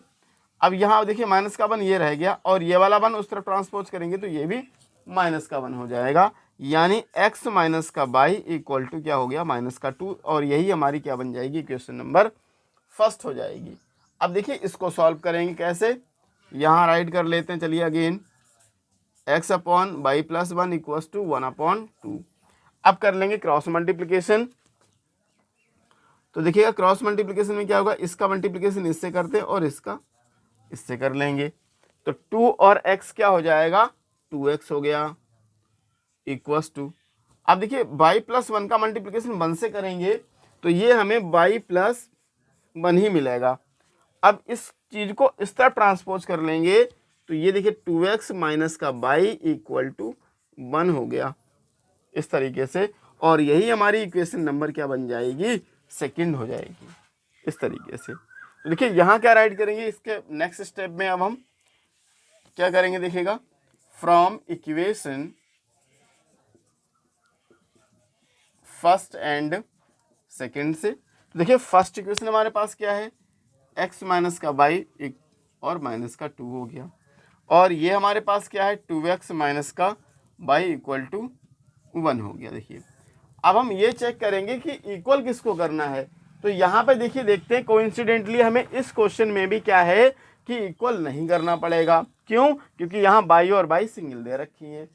अब यहाँ देखिए माइनस का 1 ये रह गया और ये वाला 1 उस तरफ ट्रांसपोज करेंगे तो ये भी माइनस का 1 हो जाएगा, यानी x माइनस का y इक्वल टू क्या हो गया -2। और यही हमारी क्या बन जाएगी क्वेश्चन नंबर फर्स्ट हो जाएगी। अब देखिए इसको सॉल्व करेंगे कैसे, यहाँ राइट कर लेते हैं, चलिए again x upon y + 1 equals to 1/2। अब कर लेंगे क्रॉस मल्टीप्लिकेशन। तो देखिएगा क्रॉस मल्टीप्लिकेशन में क्या होगा, इसका मल्टीप्लिकेशन इससे करते हैं और इसका इससे कर लेंगे। तो 2 और x क्या हो जाएगा 2x हो गया इक्वल्स टू, अब देखिए y + 1 का मल्टीप्लिकेशन 1 से करेंगे तो ये हमें y + 1 ही मिलेगा। अब इस चीज को इस तरह ट्रांसपोज कर लेंगे तो ये देखिए 2x माइनस का y इक्वल टू 1 हो गया इस तरीके से। और यही हमारी इक्वेशन नंबर क्या बन जाएगी सेकंड हो जाएगी इस तरीके से। तो देखिए यहाँ क्या राइट करेंगे, इसके नेक्स्ट स्टेप में अब हम क्या करेंगे, देखिएगा from equation first and second से। तो देखिए फर्स्ट इक्वेशन हमारे पास क्या है, x माइनस का y और माइनस का 2 हो गया, और ये हमारे पास क्या है 2x माइनस का y इक्वल टू 1 हो गया। देखिए अब हम ये चेक करेंगे कि इक्वल किसको करना है। तो यहाँ पे देखिए देखते हैं कोइंसिडेंटली हमें इस क्वेश्चन में भी क्या है कि इक्वल नहीं करना पड़ेगा। क्यों, क्योंकि यहाँ y और y सिंगल दे रखी है।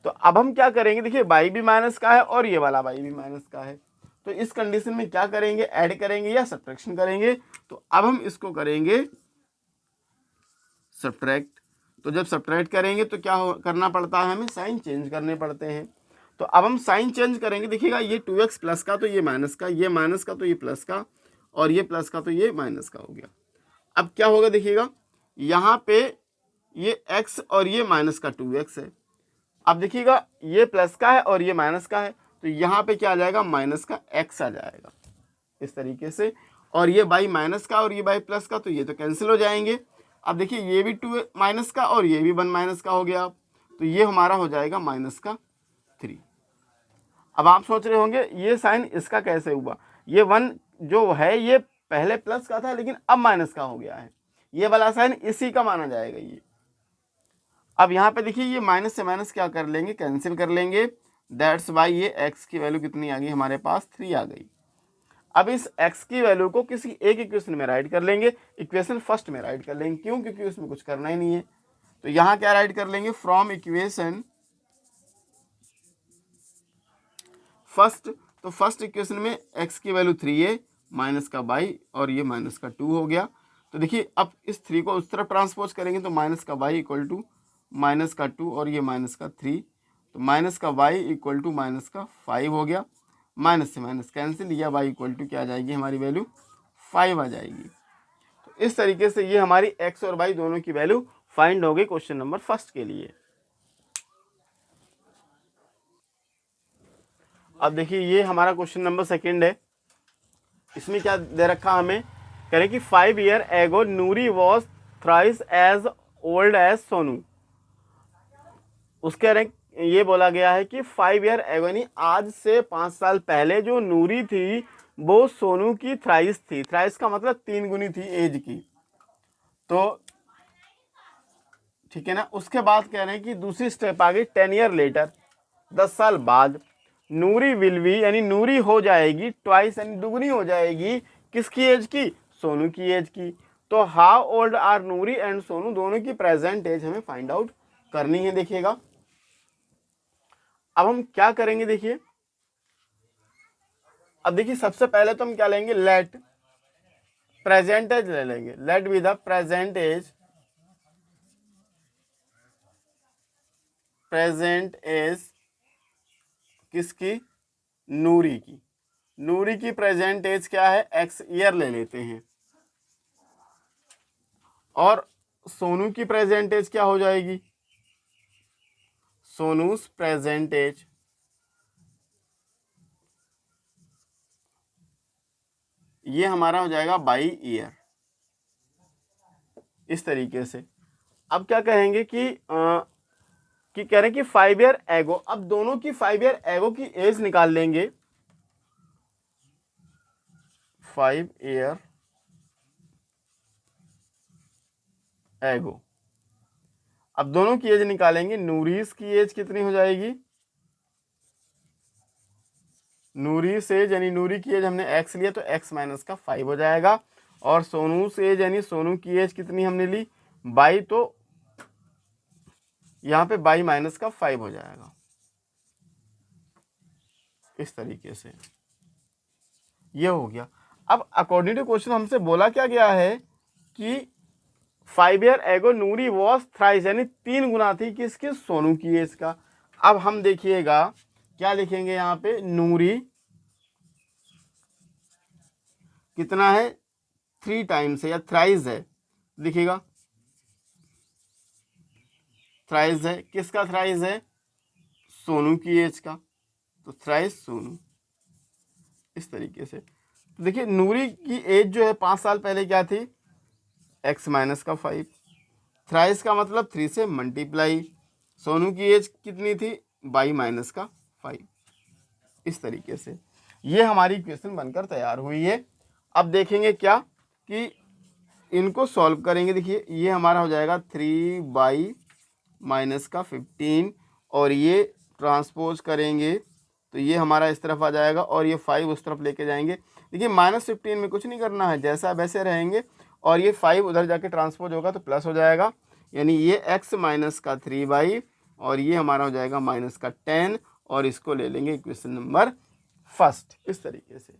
तो अब हम क्या करेंगे, देखिए y भी माइनस का है और ये वाला y भी माइनस का है। तो इस कंडीशन में क्या करेंगे, ऐड करेंगे या सब्ट्रैक्शन करेंगे। तो अब हम इसको करेंगे सब्ट्रैक्ट। तो जब सब्ट्रैक्ट करेंगे तो क्या करना पड़ता है, हमें साइन चेंज करने पड़ते हैं। तो अब हम साइन चेंज करेंगे, देखिएगा ये 2x प्लस का तो ये माइनस का, ये माइनस का तो ये प्लस का, और ये प्लस का तो ये माइनस का हो गया। अब क्या होगा देखिएगा, यहाँ पे ये x और ये माइनस का 2x है। अब देखिएगा ये प्लस का है और ये माइनस का है, तो यहाँ पे क्या आ जाएगा, माइनस का x आ जाएगा इस तरीके से। और ये बाई माइनस का और ये बाई प्लस का, तो ये तो कैंसिल हो जाएंगे। अब देखिए ये भी 2 माइनस का और ये भी 1 माइनस का हो गया। तो ये हमारा हो जाएगा माइनस का 3। अब आप सोच रहे होंगे ये साइन इसका कैसे हुआ, ये 1 जो है ये पहले प्लस का था लेकिन अब माइनस का हो गया है, ये वाला साइन इसी का माना जाएगा ये। अब यहाँ पे देखिए ये माइनस से माइनस क्या कर लेंगे, कैंसिल कर लेंगे। दैट्स वाई ये x की वैल्यू कितनी आ गई हमारे पास, 3 आ गई। अब इस x की वैल्यू को किसी एक इक्वेशन में राइट कर लेंगे, इक्वेशन फर्स्ट में राइट कर लेंगे, क्यों, क्योंकि उसमें कुछ करना ही नहीं है। तो यहाँ क्या राइट कर लेंगे, फ्रॉम इक्वेशन फर्स्ट। तो फर्स्ट इक्वेशन में x की वैल्यू 3 है, माइनस का बाई और ये माइनस का 2 हो गया। तो देखिए अब इस 3 को उस तरफ ट्रांसपोज करेंगे तो माइनस का बाई इक्वल टू माइनस का 2 और ये माइनस का 3, तो माइनस का वाई इक्वल टू माइनस का 5 हो गया। माइनस से माइनस कैंसिल, या वाई इक्वल टू क्या आ जाएगी, हमारी वैल्यू 5 आ जाएगी। तो इस तरीके से ये हमारी x और y दोनों की वैल्यू फाइंड हो गई क्वेश्चन नंबर फर्स्ट के लिए। अब देखिए ये हमारा क्वेश्चन नंबर सेकंड है। इसमें क्या दे रखा हमें, कह रहे कि 5 year ago Noori was thrice as old as Sonu. उसके ये बोला गया है कि 5 ईयर एगो यानी आज से 5 साल पहले जो नूरी थी वो सोनू की थ्राइस थी। थ्राइस का मतलब 3 गुनी थी एज की। तो ठीक है ना। उसके बाद कह रहे हैं कि दूसरी स्टेप आ गई 10 ईयर लेटर, 10 साल बाद नूरी विल बी यानी नूरी हो जाएगी ट्वाइस यानी दुगनी हो जाएगी किसकी एज की, सोनू की एज की। तो how old are Noori and Sonu, दोनों की प्रेजेंट एज हमें फाइंड आउट करनी है। देखिएगा अब हम क्या करेंगे, देखिए अब देखिए सबसे पहले तो हम क्या लेंगे, लेट प्रेजेंट एज ले लेंगे, let be the present age, present age किसकी, नूरी की। नूरी की प्रेजेंट एज क्या है, x ईयर ले लेते हैं। और सोनू की प्रेजेंट एज क्या हो जाएगी, सोनूस प्रेजेंट एज, ये हमारा हो जाएगा बाई ईयर। इस तरीके से अब क्या कहेंगे कि कह रहे हैं कि 5 ईयर एगो, अब दोनों की 5 ईयर एगो की एज निकाल लेंगे। 5 ईयर एगो, अब दोनों की एज निकालेंगे। नूरीस की एज कितनी हो जाएगी, नूरीस एज यानी नूरी की एज हमने x लिया तो x माइनस का 5 हो जाएगा। और सोनू से एज यानी सोनू की एज कितनी हमने ली, बाई, तो यहाँ पे बाई माइनस का 5 हो जाएगा। इस तरीके से ये हो गया। अब अकॉर्डिंग टू क्वेश्चन हमसे बोला क्या गया है कि 5 year ago Noori was thrice यानी 3 गुना थी किसके, सोनू की एज का। अब हम देखिएगा क्या लिखेंगे यहाँ पे, नूरी कितना है, 3 टाइम्स है या थ्राइस है, लिखिएगा थ्राइस है, किसका थ्राइस है, सोनू की एज का, तो थ्राइस सोनू। इस तरीके से तो देखिए नूरी की एज जो है 5 साल पहले क्या थी, x माइनस का 5, थ्राइस का मतलब 3 से मल्टीप्लाई, सोनू की एज कितनी थी, बाई माइनस का 5। इस तरीके से ये हमारी इक्वेशन बनकर तैयार हुई है। अब देखेंगे क्या कि इनको सॉल्व करेंगे। देखिए ये हमारा हो जाएगा 3 बाई माइनस का 15 और ये ट्रांसपोज करेंगे तो ये हमारा इस तरफ आ जाएगा और ये 5 उस तरफ लेके जाएंगे। देखिए -15 में कुछ नहीं करना है, जैसा वैसे रहेंगे और ये 5 उधर जाके ट्रांसपोज होगा तो प्लस हो जाएगा, यानी ये x माइनस का 3 बाई और ये हमारा हो जाएगा माइनस का 10 और इसको ले लेंगे इक्वेशन नंबर फर्स्ट, इस तरीके से।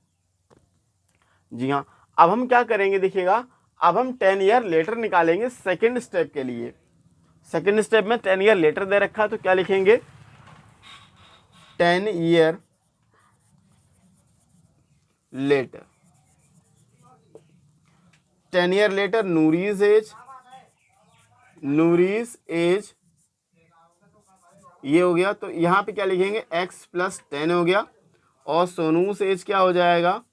जी हाँ, अब हम क्या करेंगे देखिएगा, अब हम 10 ईयर लेटर निकालेंगे सेकेंड स्टेप के लिए। सेकेंड स्टेप में 10 ईयर लेटर दे रखा है, तो क्या लिखेंगे, 10 year later. 10 year later Noori's age, Noori's age ये हो गया। तो यहाँ पे क्या लिखेंगे, x प्लस 10 हो गया, और सोनूस एज क्या हो जाएगा,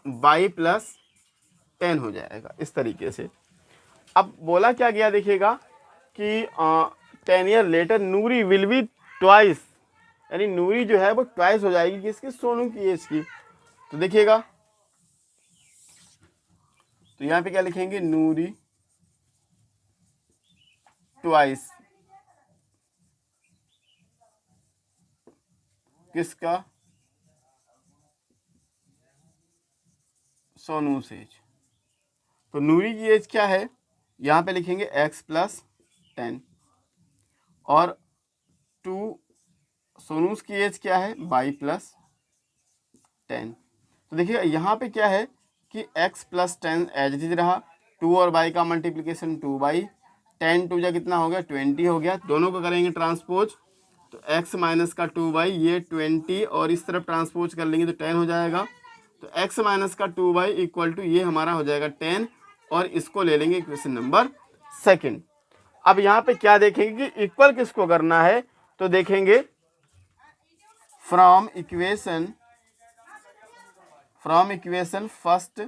y प्लस 10 हो जाएगा, इस तरीके से। अब बोला क्या गया देखिएगा कि 10 year letter Noori will be twice, यानी नूरी जो है वो ट्वाइस हो जाएगी किसकी, सोनू की एज की। तो देखिएगा, तो यहाँ पे क्या लिखेंगे, नूरी ट्वाइस किसका, सोनू एज। तो नूरी की एज क्या है, यहाँ पे लिखेंगे x प्लस 10, और 2 सोनूस की एज क्या है, y प्लस 10। तो देखिए यहाँ पे क्या है कि x plus 10 as it is रहा, 2 और y का मल्टीप्लिकेशन 2y, 10 2 जा कितना हो गया, 20 हो गया। दोनों को करेंगे ट्रांसपोज, तो x माइनस का 2y ये 20, और इस तरफ ट्रांसपोज कर लेंगे तो 10 हो जाएगा। तो x माइनस का 2y इक्वल टू ये हमारा हो जाएगा 10, और इसको ले लेंगे इक्वेशन नंबर सेकंड। अब यहाँ पे क्या देखेंगे कि इक्वल किसको करना है, तो देखेंगे from equation first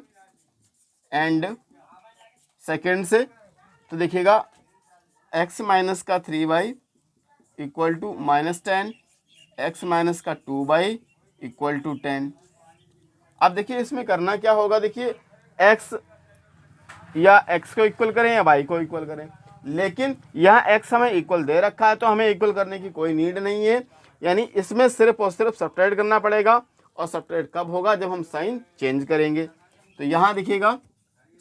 and second से। तो देखिएगा x माइनस का 3y equal to -10, x minus का 2y इक्वल टू 10। अब देखिए इसमें करना क्या होगा, देखिए x या x को इक्वल करें या y को इक्वल करें, लेकिन यहाँ x हमें इक्वल दे रखा है तो हमें इक्वल करने की कोई नीड नहीं है, यानी इसमें सिर्फ और सिर्फ सब्ट्रैक्ट करना पड़ेगा। और सब्ट्रैक्ट कब होगा, जब हम साइन चेंज करेंगे। तो यहाँ देखिएगा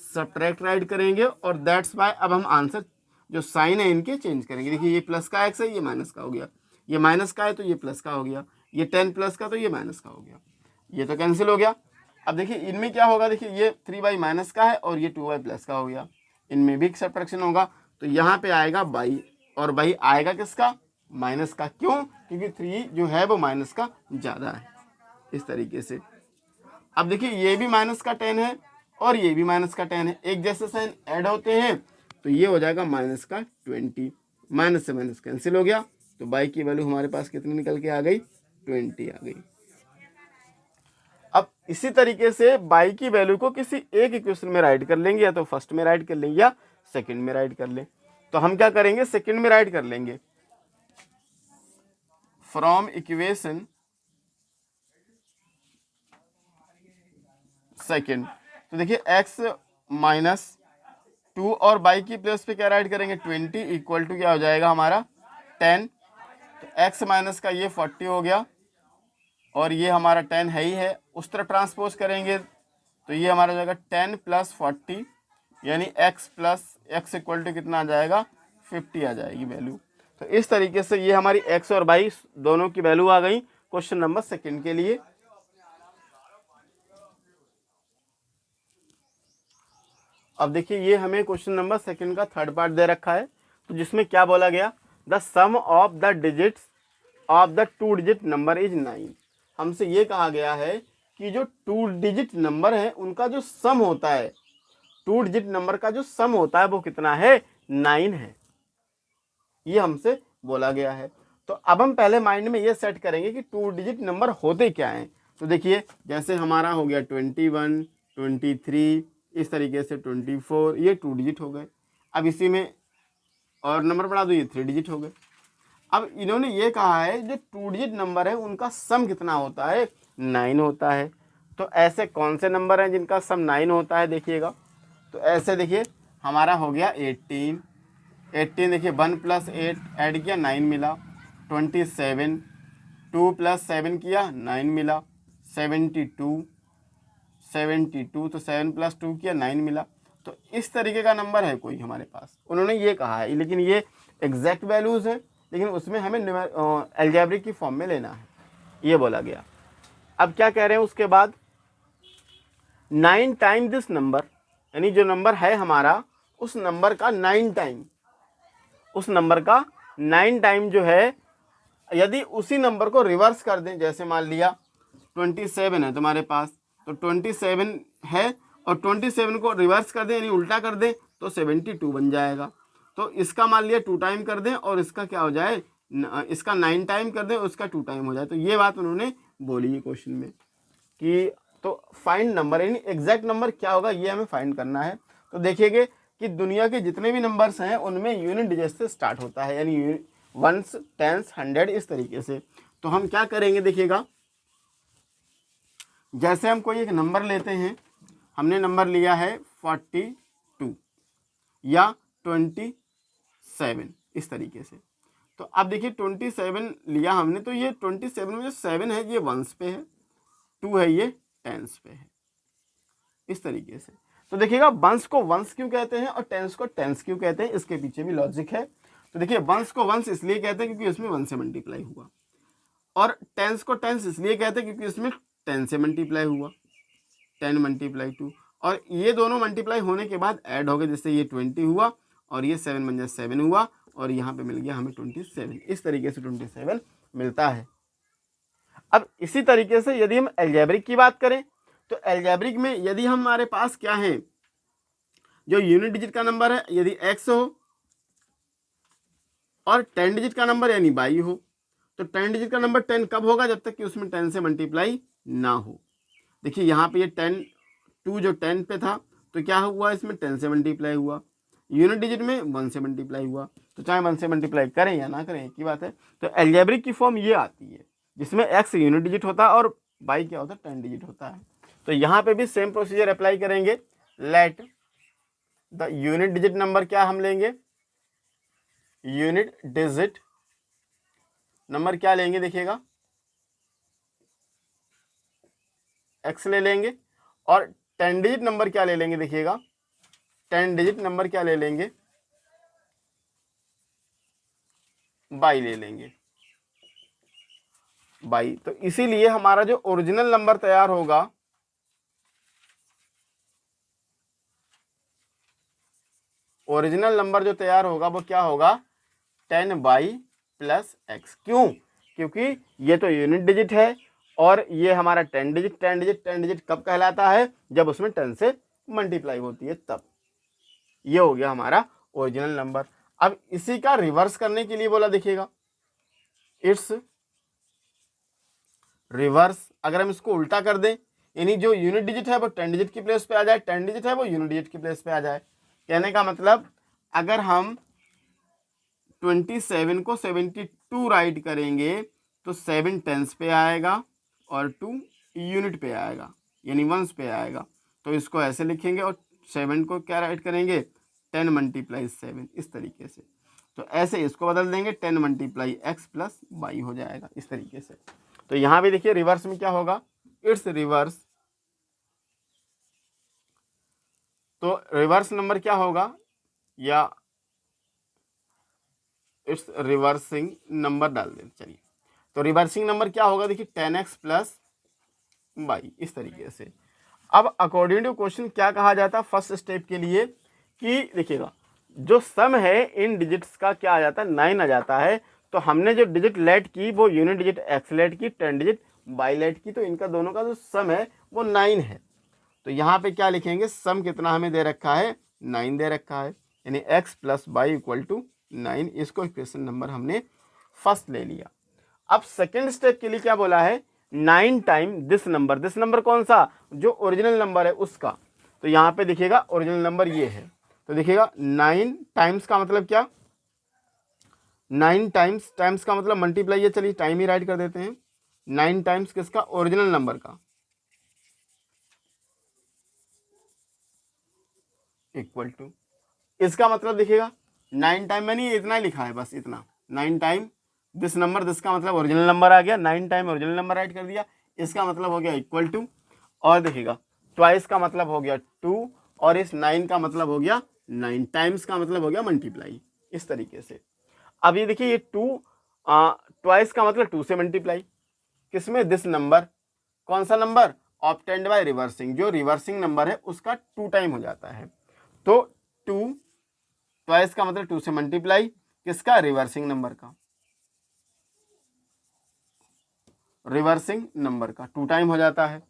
सब्ट्रैक्ट राइट करेंगे, और दैट्स वाई अब हम आंसर जो साइन है इनके चेंज करेंगे। देखिए ये प्लस का x है, ये माइनस का हो गया, ये माइनस का है तो ये प्लस का हो गया, ये 10 प्लस का तो ये माइनस का हो गया, ये तो कैंसिल हो गया। अब देखिए इनमें क्या होगा, देखिए ये 3y माइनस का है और ये 2y प्लस का हो गया, इनमें भी सब्ट्रैक्शन होगा। तो यहाँ पे आएगा y, और y आएगा किसका, माइनस का। क्यों, क्योंकि 3 जो है वो माइनस का ज़्यादा है, इस तरीके से। अब देखिए ये भी माइनस का 10 है और ये भी माइनस का 10 है, एक जैसे साइन ऐड होते हैं तो ये हो जाएगा माइनस का 20, माइनस से माइनस कैंसिल हो गया। तो y की वैल्यू हमारे पास कितनी निकल के आ गई, 20 आ गई। अब इसी तरीके से y की वैल्यू को किसी एक इक्वेशन में राइट कर लेंगे, या तो फर्स्ट में राइट कर लेंगे या सेकंड में राइट कर लें। तो हम क्या करेंगे, सेकंड में राइट कर लेंगे, फ्रॉम इक्वेशन सेकंड। तो देखिए x माइनस 2 और y की प्लेस पे क्या राइट करेंगे, 20 इक्वल टू क्या हो जाएगा हमारा 10। तो x माइनस का ये 40 हो गया, और ये हमारा 10 है ही है, उस तरफ ट्रांसपोज करेंगे तो ये हमारा हो जाएगा 10 प्लस 40, यानी x plus x equal to कितना आ जाएगा, 50 आ जाएगी वैल्यू। तो इस तरीके से ये हमारी x और y दोनों की वैल्यू आ गई क्वेश्चन नंबर सेकंड के लिए। अब देखिए ये हमें क्वेश्चन नंबर सेकंड का थर्ड पार्ट दे रखा है, तो जिसमें क्या बोला गया, the sum of the digits of the 2 digit number is 9। हमसे ये कहा गया है कि जो 2 डिजिट नंबर है उनका जो सम होता है, 2 डिजिट नंबर का जो सम होता है वो कितना है, 9 है, ये हमसे बोला गया है। तो अब हम पहले माइंड में ये सेट करेंगे कि 2 डिजिट नंबर होते क्या हैं। तो देखिए जैसे हमारा हो गया 21, 23, इस तरीके से 24, ये 2 डिजिट हो गए। अब इसी में और नंबर बढ़ा दो, ये 3 डिजिट हो गए। अब इन्होंने ये कहा है जो 2 डिजिट नंबर है उनका सम कितना होता है, 9 होता है। तो ऐसे कौन से नंबर हैं जिनका सम 9 होता है, देखिएगा। तो ऐसे देखिए हमारा हो गया 18 देखिए 1 प्लस 8 ऐड किया 9 मिला, 27 2 प्लस 7 किया 9 मिला, 72 तो 7 प्लस 2 किया 9 मिला। तो इस तरीके का नंबर है कोई हमारे पास, उन्होंने ये कहा है, लेकिन ये एग्जैक्ट वैल्यूज़ है, लेकिन उसमें हमें अलजेब्रिक की फॉर्म में लेना है, ये बोला गया। अब क्या कह रहे हैं उसके बाद, 9 टाइम दिस नंबर, यानी जो नंबर है हमारा उस नंबर का 9 टाइम, उस नंबर का 9 टाइम जो है, यदि उसी नंबर को रिवर्स कर दें, जैसे मान लिया 27 है तुम्हारे पास, तो 27 है और 27 को रिवर्स कर दें यानी उल्टा कर दें तो 72 बन जाएगा। तो इसका मान लिया 2 टाइम कर दें और इसका क्या हो जाए, इसका 9 टाइम कर दें और उसका 2 टाइम हो जाए। तो ये बात उन्होंने बोली है क्वेश्चन में कि तो फाइंड नंबर, यानी एग्जैक्ट नंबर क्या होगा ये हमें फाइंड करना है। तो देखिएगा कि दुनिया के जितने भी नंबर्स हैं उनमें यूनिट डिजिट से स्टार्ट होता है, यानी वंस, टेंस, 100 इस तरीके से। तो हम क्या करेंगे देखिएगा, जैसे हम कोई एक नंबर लेते हैं, हमने नंबर लिया है 42 या 27 इस तरीके से। तो अब देखिए 27 लिया हमने, तो ये 27 में जो 7 है ये वंस पे है, 2 है ये टेंस पे है, इस तरीके से। तो देखिएगा वंस को वंस क्यों कहते हैं और टेंस को टेंस क्यों कहते हैं, इसके पीछे भी लॉजिक है। तो देखिए वंस को वंस इसलिए कहते हैं क्योंकि उसमें 1 से मल्टीप्लाई हुआ, और टेंस को टेंस इसलिए कहते हैं क्योंकि उसमें 10 से मल्टीप्लाई हुआ, 10 मल्टीप्लाई 2, और ये दोनों मल्टीप्लाई होने के बाद ऐड हो गए, जैसे ये 20 हुआ और ये 7 बन जाए 7 हुआ और यहाँ पे मिल गया हमें 27, इस तरीके से 27 मिलता है। अब इसी तरीके से यदि हम अलजेब्रिक की बात करें तो अलजेब्रिक में यदि हमारे पास क्या है, जो यूनिट डिजिट का नंबर है यदि x हो और 10 डिजिट का नंबर यानी 22 हो, तो 10 डिजिट का नंबर 10 कब होगा, जब तक कि उसमें 10 से मल्टीप्लाई ना हो। देखिए यहाँ पे ये 10, 2 जो 10 पे था तो क्या हुआ, इसमें 10 से मल्टीप्लाई हुआ, यूनिट डिजिट में 1 से मल्टीप्लाई हुआ, तो चाहे 1 से मल्टीप्लाई करें या ना करें एक ही बात है। तो अलजेब्रिक की फॉर्म ये आती है जिसमें x यूनिट डिजिट होता है और y क्या होता है, 10 डिजिट होता है। तो यहाँ पे भी सेम प्रोसीजर अप्लाई करेंगे। Let the unit digit number क्या हम लेंगे, यूनिट डिजिट नंबर क्या लेंगे, देखिएगा x ले लेंगे, और 10 डिजिट नंबर क्या ले लेंगे, देखिएगा 10 डिजिट नंबर क्या ले लेंगे, y ले लेंगे, y। तो इसीलिए हमारा जो ओरिजिनल नंबर तैयार होगा, ओरिजिनल नंबर जो तैयार होगा वो क्या होगा, 10y प्लस x। क्यों, क्योंकि ये तो यूनिट डिजिट है और ये हमारा 10 डिजिट, 10 डिजिट, 10 डिजिट कब कहलाता है, जब उसमें 10 से मल्टीप्लाई होती है तब। ये हो गया हमारा ओरिजिनल नंबर। अब इसी का रिवर्स करने के लिए बोला, देखिएगा इट्स रिवर्स। अगर हम इसको उल्टा कर दें, यानी जो यूनिट डिजिट है वो 10 डिजिट की प्लेस पे आ जाए, 10 डिजिट है वो यूनिट डिजिट की प्लेस पे आ जाए। कहने का मतलब अगर हम 27 को 72 राइट करेंगे तो 7 टेंस पे आएगा और 2 यूनिट पे आएगा, यानी वंस पे आएगा। तो इसको ऐसे लिखेंगे और 7 को क्या राइट करेंगे, 10 मल्टीप्लाई 7, इस तरीके से। तो ऐसे इसको बदल देंगे, 10 मल्टीप्लाई x प्लस y हो जाएगा, इस तरीके से। तो यहाँ भी देखिए रिवर्स में क्या होगा, इट्स रिवर्स। तो रिवर्स नंबर क्या होगा, या इट्स रिवर्सिंग नंबर डाल दें, चलिए। तो रिवर्सिंग नंबर क्या होगा, देखिए 10x प्लस y, इस तरीके से। अब अकॉर्डिंग टू क्वेश्चन क्या कहा जाता है फर्स्ट स्टेप के लिए, कि देखिएगा जो सम है इन डिजिट्स का क्या आ जाता है, 9 आ जाता है। तो हमने जो डिजिट लेट की वो यूनिट डिजिट x लेट की, 10 डिजिट y लेट की, तो इनका दोनों का जो सम है वो 9 है। तो यहाँ पे क्या लिखेंगे, सम कितना हमें दे रखा है, 9 दे रखा है, यानी x plus y equal to 9। इसको इक्वेशन नंबर हमने फर्स्ट ले लिया। अब सेकेंड स्टेप के लिए क्या बोला है, 9 time this number. This number कौन सा, जो ओरिजिनल नंबर है उसका। तो यहाँ पे देखिएगा ओरिजिनल नंबर ये है, तो देखिएगा 9 टाइम्स का मतलब क्या, 9 टाइम्स, टाइम्स का मतलब मल्टीप्लाई है, चलिए टाइम ही राइट कर देते हैं। 9 टाइम्स किसका, ओरिजिनल नंबर का, इक्वल टू, इसका मतलब देखिएगा 9 टाइम, मैंने इतना ही लिखा है बस इतना, 9 टाइम दिस नंबर, दिस का मतलब ओरिजिनल नंबर आ गया, 9 टाइम ओरिजिनल नंबर राइट कर दिया, इसका मतलब हो गया इक्वल टू, और देखिएगा ट्वाइस का मतलब हो गया 2, और इस 9 का मतलब हो गया 9 टाइम्स का मतलब हो गया मल्टीप्लाई, इस तरीके से। अब ये देखिए, ये 2 ट्वाइस का मतलब 2 से मल्टीप्लाई, किसमें, दिस नंबर, कौन सा नंबर, ऑब्टेन्ड बाय रिवर्सिंग, जो रिवर्सिंग नंबर है उसका 2 टाइम हो जाता है। तो 2 ट्वाइस का मतलब 2 से मल्टीप्लाई, किसका, रिवर्सिंग नंबर का, रिवर्सिंग नंबर का 2 टाइम हो जाता है।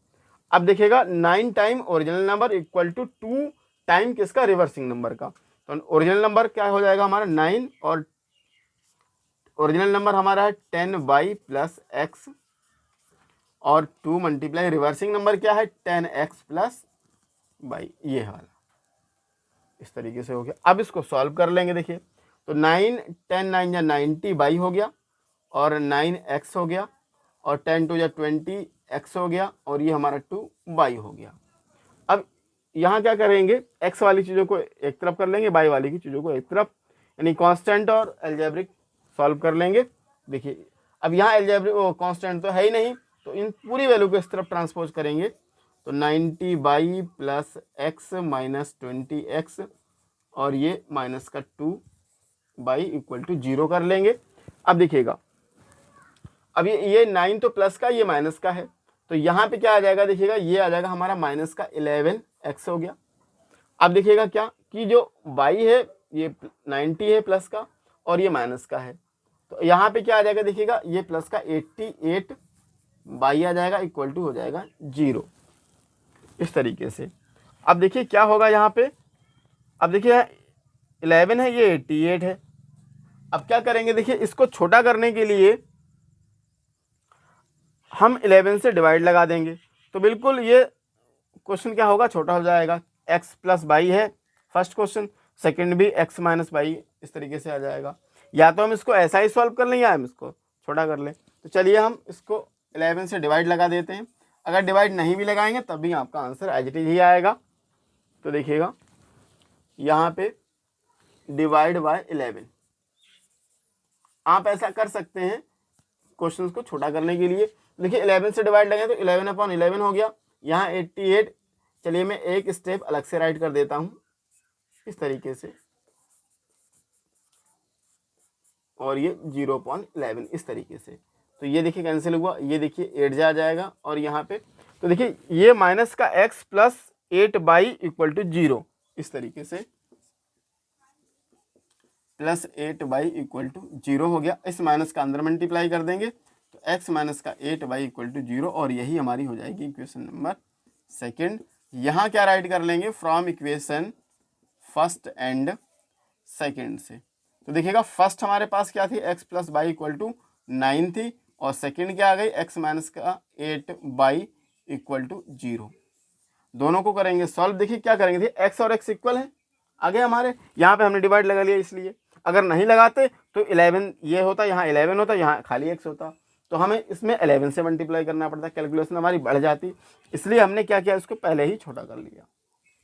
अब देखिएगा 9 time original number equal to 2 time किसका, रिवर्सिंग नंबर का। तो ओरिजिनल नंबर क्या हो जाएगा हमारा 9, और ओरिजिनल नंबर हमारा है 10y प्लस एक्स, और 2 मल्टीप्लाई रिवर्सिंग नंबर क्या है 10x प्लस वाई, ये वाला इस तरीके से हो गया। अब इसको सॉल्व कर लेंगे। देखिए तो 9 10 9 या 90 बाई हो गया, और 9x हो गया, और 10 2 या 20x हो गया, और ये हमारा 2 बाई हो गया। अब यहाँ क्या करेंगे, x वाली चीज़ों को एक तरफ कर लेंगे, बाई वाली की चीज़ों को एक तरफ, यानी कांस्टेंट और एल्जेब्रिक सॉल्व कर लेंगे। देखिए अब यहाँ एल्जेब्रिक कांस्टेंट तो है ही नहीं, तो इन पूरी वैल्यू को इस तरफ ट्रांसपोज करेंगे, तो 90 by plus x minus 20x, और ये माइनस का 2 बाई इक्वल टू 0 कर लेंगे। अब देखिएगा, अब ये 9 तो प्लस का, ये माइनस का है, तो यहाँ पे क्या आ जाएगा, देखिएगा ये आ जाएगा हमारा माइनस का 11x हो गया। अब देखिएगा क्या कि जो y है ये 90 है प्लस का, और ये माइनस का है, तो यहाँ पे क्या आ जाएगा, देखिएगा ये प्लस का 88 बाई आ जाएगा, इक्वल टू हो जाएगा 0, इस तरीके से। अब देखिए क्या होगा यहाँ पे, अब देखिए 11 है, ये 88 है। अब क्या करेंगे, देखिए इसको छोटा करने के लिए हम 11 से डिवाइड लगा देंगे, तो बिल्कुल ये क्वेश्चन क्या होगा, छोटा हो जाएगा। x प्लस बाई है फर्स्ट क्वेश्चन, सेकंड भी x माइनस बाई, इस तरीके से आ जाएगा। या तो हम इसको ऐसा ही सॉल्व कर लें, या हम इसको छोटा कर लें। तो चलिए हम इसको 11 से डिवाइड लगा देते हैं। अगर डिवाइड नहीं भी लगाएंगे तब भी आपका आंसर एज इट इज ही आएगा। तो देखिएगा यहाँ पे डिवाइड बाय 11, आप ऐसा कर सकते हैं क्वेश्चन को छोटा करने के लिए। देखिए 11 से डिवाइड लगे तो 11/11 हो गया, यहाँ 88। चलिए मैं एक स्टेप अलग से राइट कर देता हूँ इस तरीके से, और ये 0.11 इस तरीके से। तो ये देखिए कैंसिल हुआ, ये देखिए 8 आ जाएगा, और यहाँ पे तो देखिए ये माइनस का x plus 8 y equal to 0, इस तरीके से प्लस 8 बाई इक्वल टू 0 हो गया। इस माइनस का अंदर मल्टीप्लाई कर देंगे, तो x माइनस का 8 बाई इक्वल टू 0, और यही हमारी हो जाएगी इक्वेशन नंबर सेकेंड। यहाँ क्या राइट कर लेंगे, from equation first and second से। तो देखिएगा फर्स्ट हमारे पास क्या थी, x plus y equal to 9 थी, और सेकेंड क्या आ गई, x माइनस का 8 बाई इक्वल टू 0। दोनों को करेंगे सॉल्व। देखिए क्या करेंगे, x और x इक्वल है, आगे हमारे यहाँ पे हमने डिवाइड लगा लिया, इसलिए अगर नहीं लगाते तो 11 ये होता, यहाँ 11 होता, यहाँ खाली x होता, तो हमें इसमें 11 से मल्टीप्लाई करना पड़ता, कैलकुलेशन हमारी बढ़ जाती, इसलिए हमने क्या किया, इसको पहले ही छोटा कर लिया।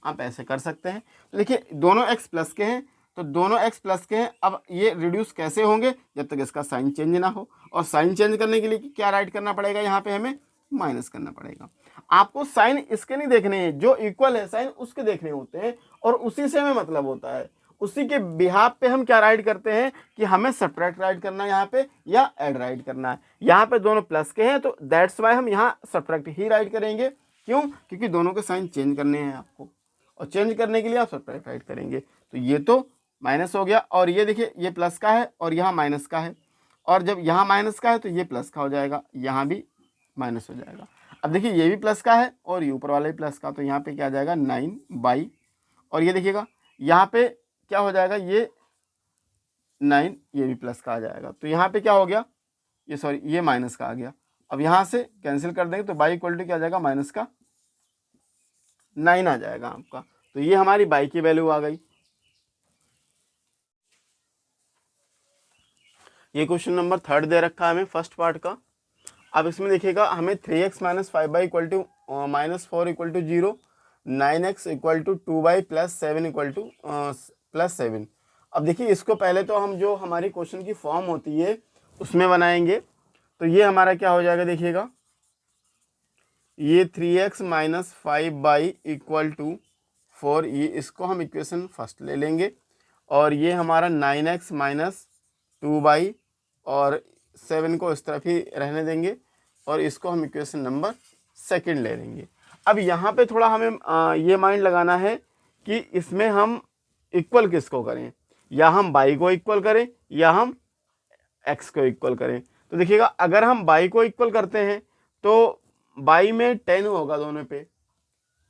आप ऐसे कर सकते हैं। तो देखिए दोनों x प्लस के हैं, तो दोनों x प्लस के हैं। अब ये रिड्यूस कैसे होंगे, जब तक इसका साइन चेंज ना हो, और साइन चेंज करने के लिए क्या राइट करना पड़ेगा, यहाँ पे हमें माइनस करना पड़ेगा। आपको साइन इसके नहीं देखने हैं, जो इक्वल है साइन उसके देखने होते हैं, और उसी से हमें मतलब होता है। उसी के बिहाफ पे हम क्या राइट करते हैं कि हमें सब्ट्रैक्ट राइट करना है यहाँ पे, या ऐड राइट करना है। यहाँ पे दोनों प्लस के हैं, तो दैट्स वाई हम यहाँ सब्ट्रैक्ट ही राइट करेंगे। क्यों, क्योंकि दोनों के साइन चेंज करने हैं आपको, और चेंज करने के लिए आप सब्ट्रैक्ट राइट करेंगे। तो ये तो माइनस हो गया, और ये देखिए ये प्लस का है और यहाँ माइनस का है, और जब यहाँ माइनस का है तो ये प्लस का हो जाएगा, यहाँ भी माइनस हो जाएगा। अब देखिए ये भी प्लस का है और ये ऊपर वाला भी प्लस का, तो यहाँ पे क्या आ जाएगा 9 बाई, और ये देखिएगा यहाँ पे क्या हो जाएगा, ये 9, ये भी प्लस का आ जाएगा। तो यहाँ पे क्या हो गया, ये सॉरी ये माइनस का आ गया। अब यहाँ से कैंसिल कर देंगे तो बाई इक्वल टू क्या आ जाएगा, माइनस का 9 आ जाएगा आपका। तो ये हमारी बाई की वैल्यू आ गई। ये क्वेश्चन नंबर 3 दे रखा है हमें फर्स्ट पार्ट का। अब इसमें देखिएगा हमें 3x minus 5y equal to minus 4 equal to 0, 9x equal to 2y plus 7 equal to plus 7। अब देखिए इसको पहले तो हम जो हमारी क्वेश्चन की फॉर्म होती है उसमें बनाएंगे। तो ये हमारा क्या हो जाएगा, देखिएगा ये 3x minus 5y equal to 4, ये इसको हम इक्वेशन फर्स्ट ले लेंगे, और ये हमारा 9x माइनस 2 और 7 को इस तरफ ही रहने देंगे और इसको हम इक्वेशन नंबर सेकंड ले लेंगे। अब यहाँ पे थोड़ा हमें ये माइंड लगाना है कि इसमें हम इक्वल किसको करें, या हम y को इक्वल करें या हम x को इक्वल करें। तो देखिएगा अगर हम y को इक्वल करते हैं तो y में 10 होगा दोनों पे,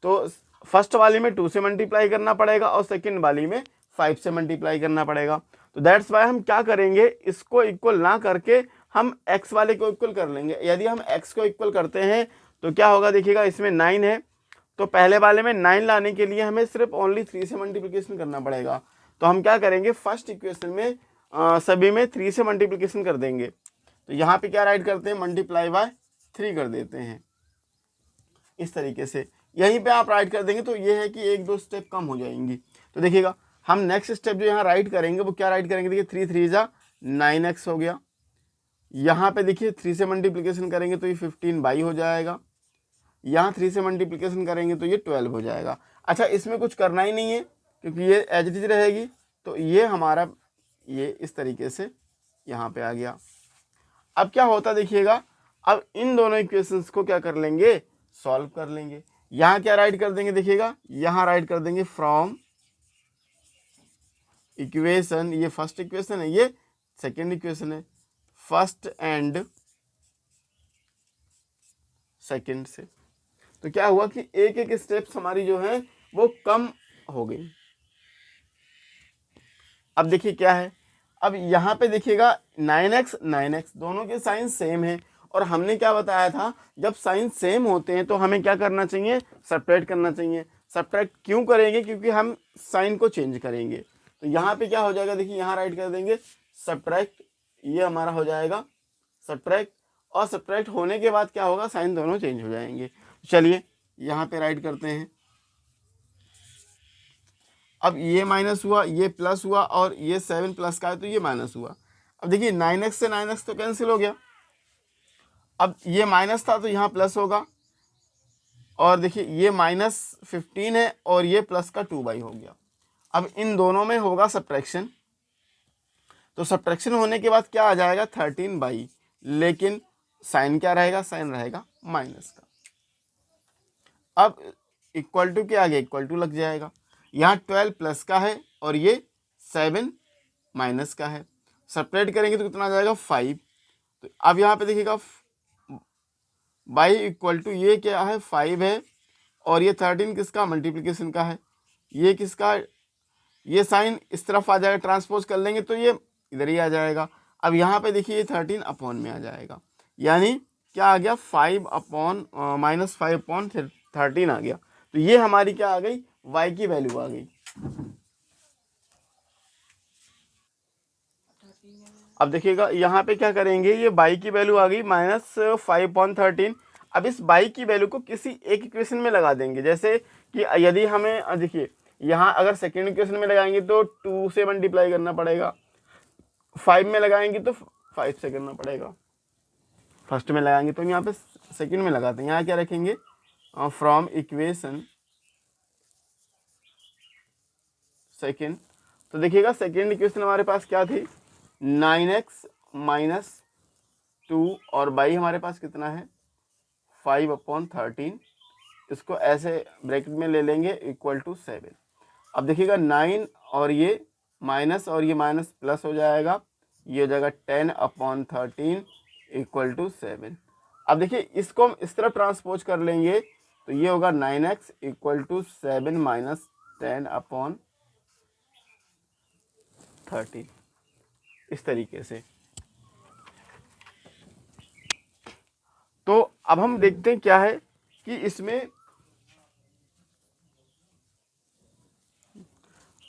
तो फर्स्ट वाली में 2 से मल्टीप्लाई करना पड़ेगा और सेकंड वाली में 5 से मल्टीप्लाई करना पड़ेगा। तो दैट्स वाई हम क्या करेंगे, इसको इक्वल ना करके हम x वाले को इक्वल कर लेंगे। यदि हम x को इक्वल करते हैं तो क्या होगा, देखिएगा इसमें 9 है, तो पहले वाले में 9 लाने के लिए हमें सिर्फ ओनली 3 से मल्टीप्लिकेशन करना पड़ेगा। तो हम क्या करेंगे, फर्स्ट इक्वेशन में सभी में 3 से मल्टीप्लिकेशन कर देंगे। तो यहाँ पे क्या राइट करते हैं, मल्टीप्लाई बाय 3 कर देते हैं इस तरीके से। यहीं पे आप राइट कर देंगे तो ये है कि 1-2 स्टेप कम हो जाएंगी। तो देखिएगा हम नेक्स्ट स्टेप जो यहाँ राइट करेंगे वो क्या राइट करेंगे, देखिए 3 3 जा 9x हो गया। यहाँ पे देखिए 3 से मल्टीप्लिकेशन करेंगे तो ये 15 हो जाएगा। यहाँ 3 से मल्टीप्लिकेशन करेंगे तो ये 12 हो जाएगा। अच्छा, इसमें कुछ करना ही नहीं है क्योंकि ये एज इट इज रहेगी। तो ये हमारा ये इस तरीके से यहाँ पे आ गया। अब क्या होता देखिएगा, अब इन दोनों इक्वेशंस को क्या कर लेंगे, सॉल्व कर लेंगे। यहाँ क्या राइट कर देंगे, देखिएगा यहाँ राइट कर देंगे फ्रॉम इक्वेशन, ये फर्स्ट इक्वेशन है, ये सेकेंड इक्वेशन है, फर्स्ट एंड सेकेंड से। तो क्या हुआ कि एक एक स्टेप्स हमारी जो है वो कम हो गई। अब देखिए क्या है, अब यहाँ पे देखिएगा 9x दोनों के साइन सेम है और हमने क्या बताया था, जब साइन सेम होते हैं तो हमें क्या करना चाहिए, सब्ट्रैक्ट करना चाहिए। सब्ट्रैक्ट क्यों करेंगे, क्योंकि हम साइन को चेंज करेंगे। तो यहाँ पे क्या हो जाएगा, देखिए यहाँ राइट कर देंगे सब्ट्रैक्ट, ये हमारा हो जाएगा सब्ट्रैक्ट, और सब्ट्रैक्ट होने के बाद क्या होगा, साइन दोनों चेंज हो जाएंगे। चलिए यहाँ पे राइट करते हैं। अब ये माइनस हुआ, ये प्लस हुआ, और ये 7 प्लस का है तो ये माइनस हुआ। अब देखिए 9x से 9x तो कैंसिल हो गया। अब ये माइनस था तो यहाँ प्लस होगा, और देखिए ये -15 है और ये प्लस का 2 हो गया। अब इन दोनों में होगा सब्ट्रैक्शन, तो सब्ट्रैक्शन होने के बाद क्या आ जाएगा, 13 लेकिन साइन क्या रहेगा, साइन रहेगा माइनस का। अब इक्वल टू के आगे इक्वल टू लग जाएगा। यहाँ 12 प्लस का है और ये 7 माइनस का है। सेपरेट करेंगे तो कितना आ जाएगा, 5। तो अब यहाँ पे देखिएगा y इक्वल टू ये क्या है, 5 है, और ये 13 किसका, मल्टीप्लिकेशन का है। ये किसका, ये साइन इस तरफ आ जाएगा, ट्रांसपोज कर लेंगे तो ये इधर ही आ जाएगा। अब यहाँ पे देखिए ये 13 अपॉन में आ जाएगा, यानी क्या आ गया, -5/13 आ गया। तो ये हमारी क्या आ गई, y की वैल्यू आ गई। अब देखिएगा यहाँ पे क्या करेंगे, ये y की वैल्यू आ गई -5/13। अब इस y की वैल्यू को किसी एक इक्वेशन में लगा देंगे। जैसे कि यदि हमें देखिए यहाँ अगर सेकेंड इक्वेशन में लगाएंगे तो 2 से मल्टीप्लाई करना पड़ेगा, 5 में लगाएंगे तो 5 से करना पड़ेगा, फर्स्ट में लगाएंगे तो यहाँ पे सेकेंड में लगाते हैं। यहाँ क्या रखेंगे, फ्रॉम इक्वेशन सेकेंड। तो देखिएगा सेकेंड इक्वेशन हमारे पास क्या थी, 9x - 2 और y हमारे पास कितना है, 5/13। इसको ऐसे ब्रैकेट में ले लेंगे इक्वल टू 7। अब देखिएगा 9 और ये माइनस और ये माइनस प्लस हो जाएगा, ये हो जाएगा 10/13 इक्वल टू 7। अब देखिए इसको हम इस तरफ ट्रांसपोज कर लेंगे तो ये होगा 9x इक्वल टू 7 - 10/13 इस तरीके से। तो अब हम देखते हैं क्या है कि इसमें,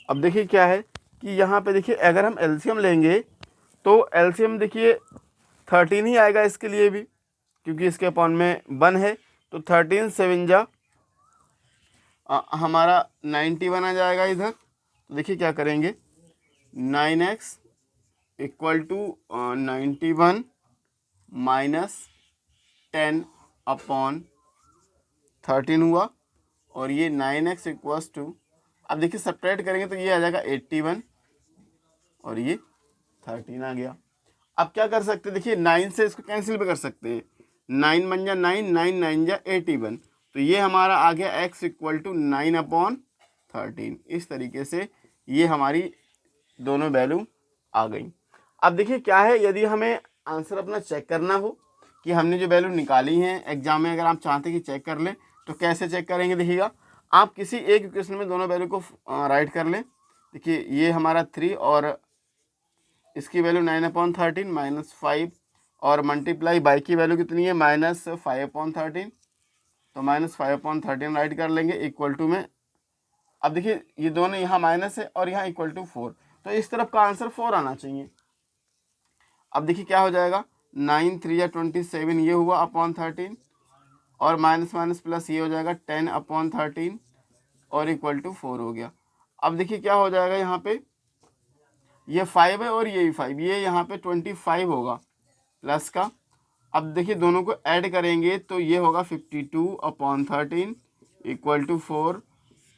अब देखिए क्या है कि यहाँ पे देखिए अगर हम एलसीएम लेंगे तो एलसीएम देखिए 13 ही आएगा इसके लिए भी, क्योंकि इसके अपॉन में 1 है। तो 13 7 जा हमारा 91 आ जाएगा इधर। तो देखिए क्या करेंगे, 9x इक्वल टू 91 - 10/13 हुआ, और ये 9x इक्वल्स टू, अब देखिए सब्ट्रैक्ट करेंगे तो ये आ जाएगा 81 और ये 13 आ गया। अब क्या कर सकते हैं, देखिए 9 से इसको कैंसिल भी कर सकते हैं, 9 बन जा 9, 9 9 जा 81, तो ये हमारा आ गया x इक्वल टू 9/13। इस तरीके से ये हमारी दोनों वैल्यू आ गई। अब देखिए क्या है, यदि हमें आंसर अपना चेक करना हो कि हमने जो वैल्यू निकाली है एग्जाम में, अगर आप चाहते हैं कि चेक कर लें तो कैसे चेक करेंगे, देखिएगा आप किसी एक इक्वेशन में दोनों वैल्यू को राइट कर लें। देखिए ये हमारा 3 और इसकी वैल्यू 9/13 -5 और मल्टीप्लाई बाई की वैल्यू कितनी है -5/13, तो -5/13 राइट कर लेंगे इक्वल टू में। अब देखिए ये दोनों यहाँ माइनस है और यहाँ इक्वल टू 4, तो इस तरफ का आंसर 4 आना चाहिए। अब देखिए क्या हो जाएगा, 9 3 या 27 ये हुआ अपॉन 13 और माइनस माइनस प्लस ये हो जाएगा 10/13 और इक्वल टू 4 हो गया। अब देखिए क्या हो जाएगा, यहाँ पे ये 5 है और ये भी 5, ये यहाँ पे 25 होगा प्लस का। अब देखिए दोनों को ऐड करेंगे तो ये होगा 52/13 इक्वल टू 4,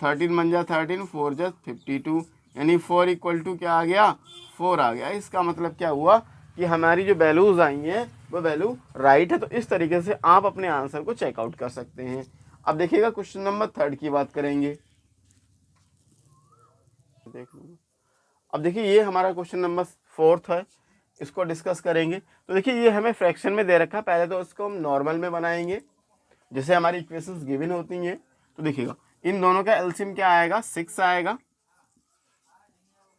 13 बन जा 13, 4 जा 52, यानी 4 इक्वल टू क्या आ गया, 4 आ गया। इसका मतलब क्या हुआ कि हमारी जो वैल्यूज़ आई हैं वो वैल्यू राइट है। तो इस तरीके से आप अपने आंसर को चेकआउट कर सकते हैं। अब देखिएगा क्वेश्चन नंबर 3 की बात करेंगे, देख लो। अब देखिए ये हमारा क्वेश्चन नंबर 4 है, इसको डिस्कस करेंगे। तो देखिए ये हमें फ्रैक्शन में दे रखा है, पहले तो इसको हम नॉर्मल में बनाएंगे जैसे हमारी इक्वेशंस गिवन होती हैं। तो देखिएगा इन दोनों का एलसीएम क्या आएगा, 6 आएगा,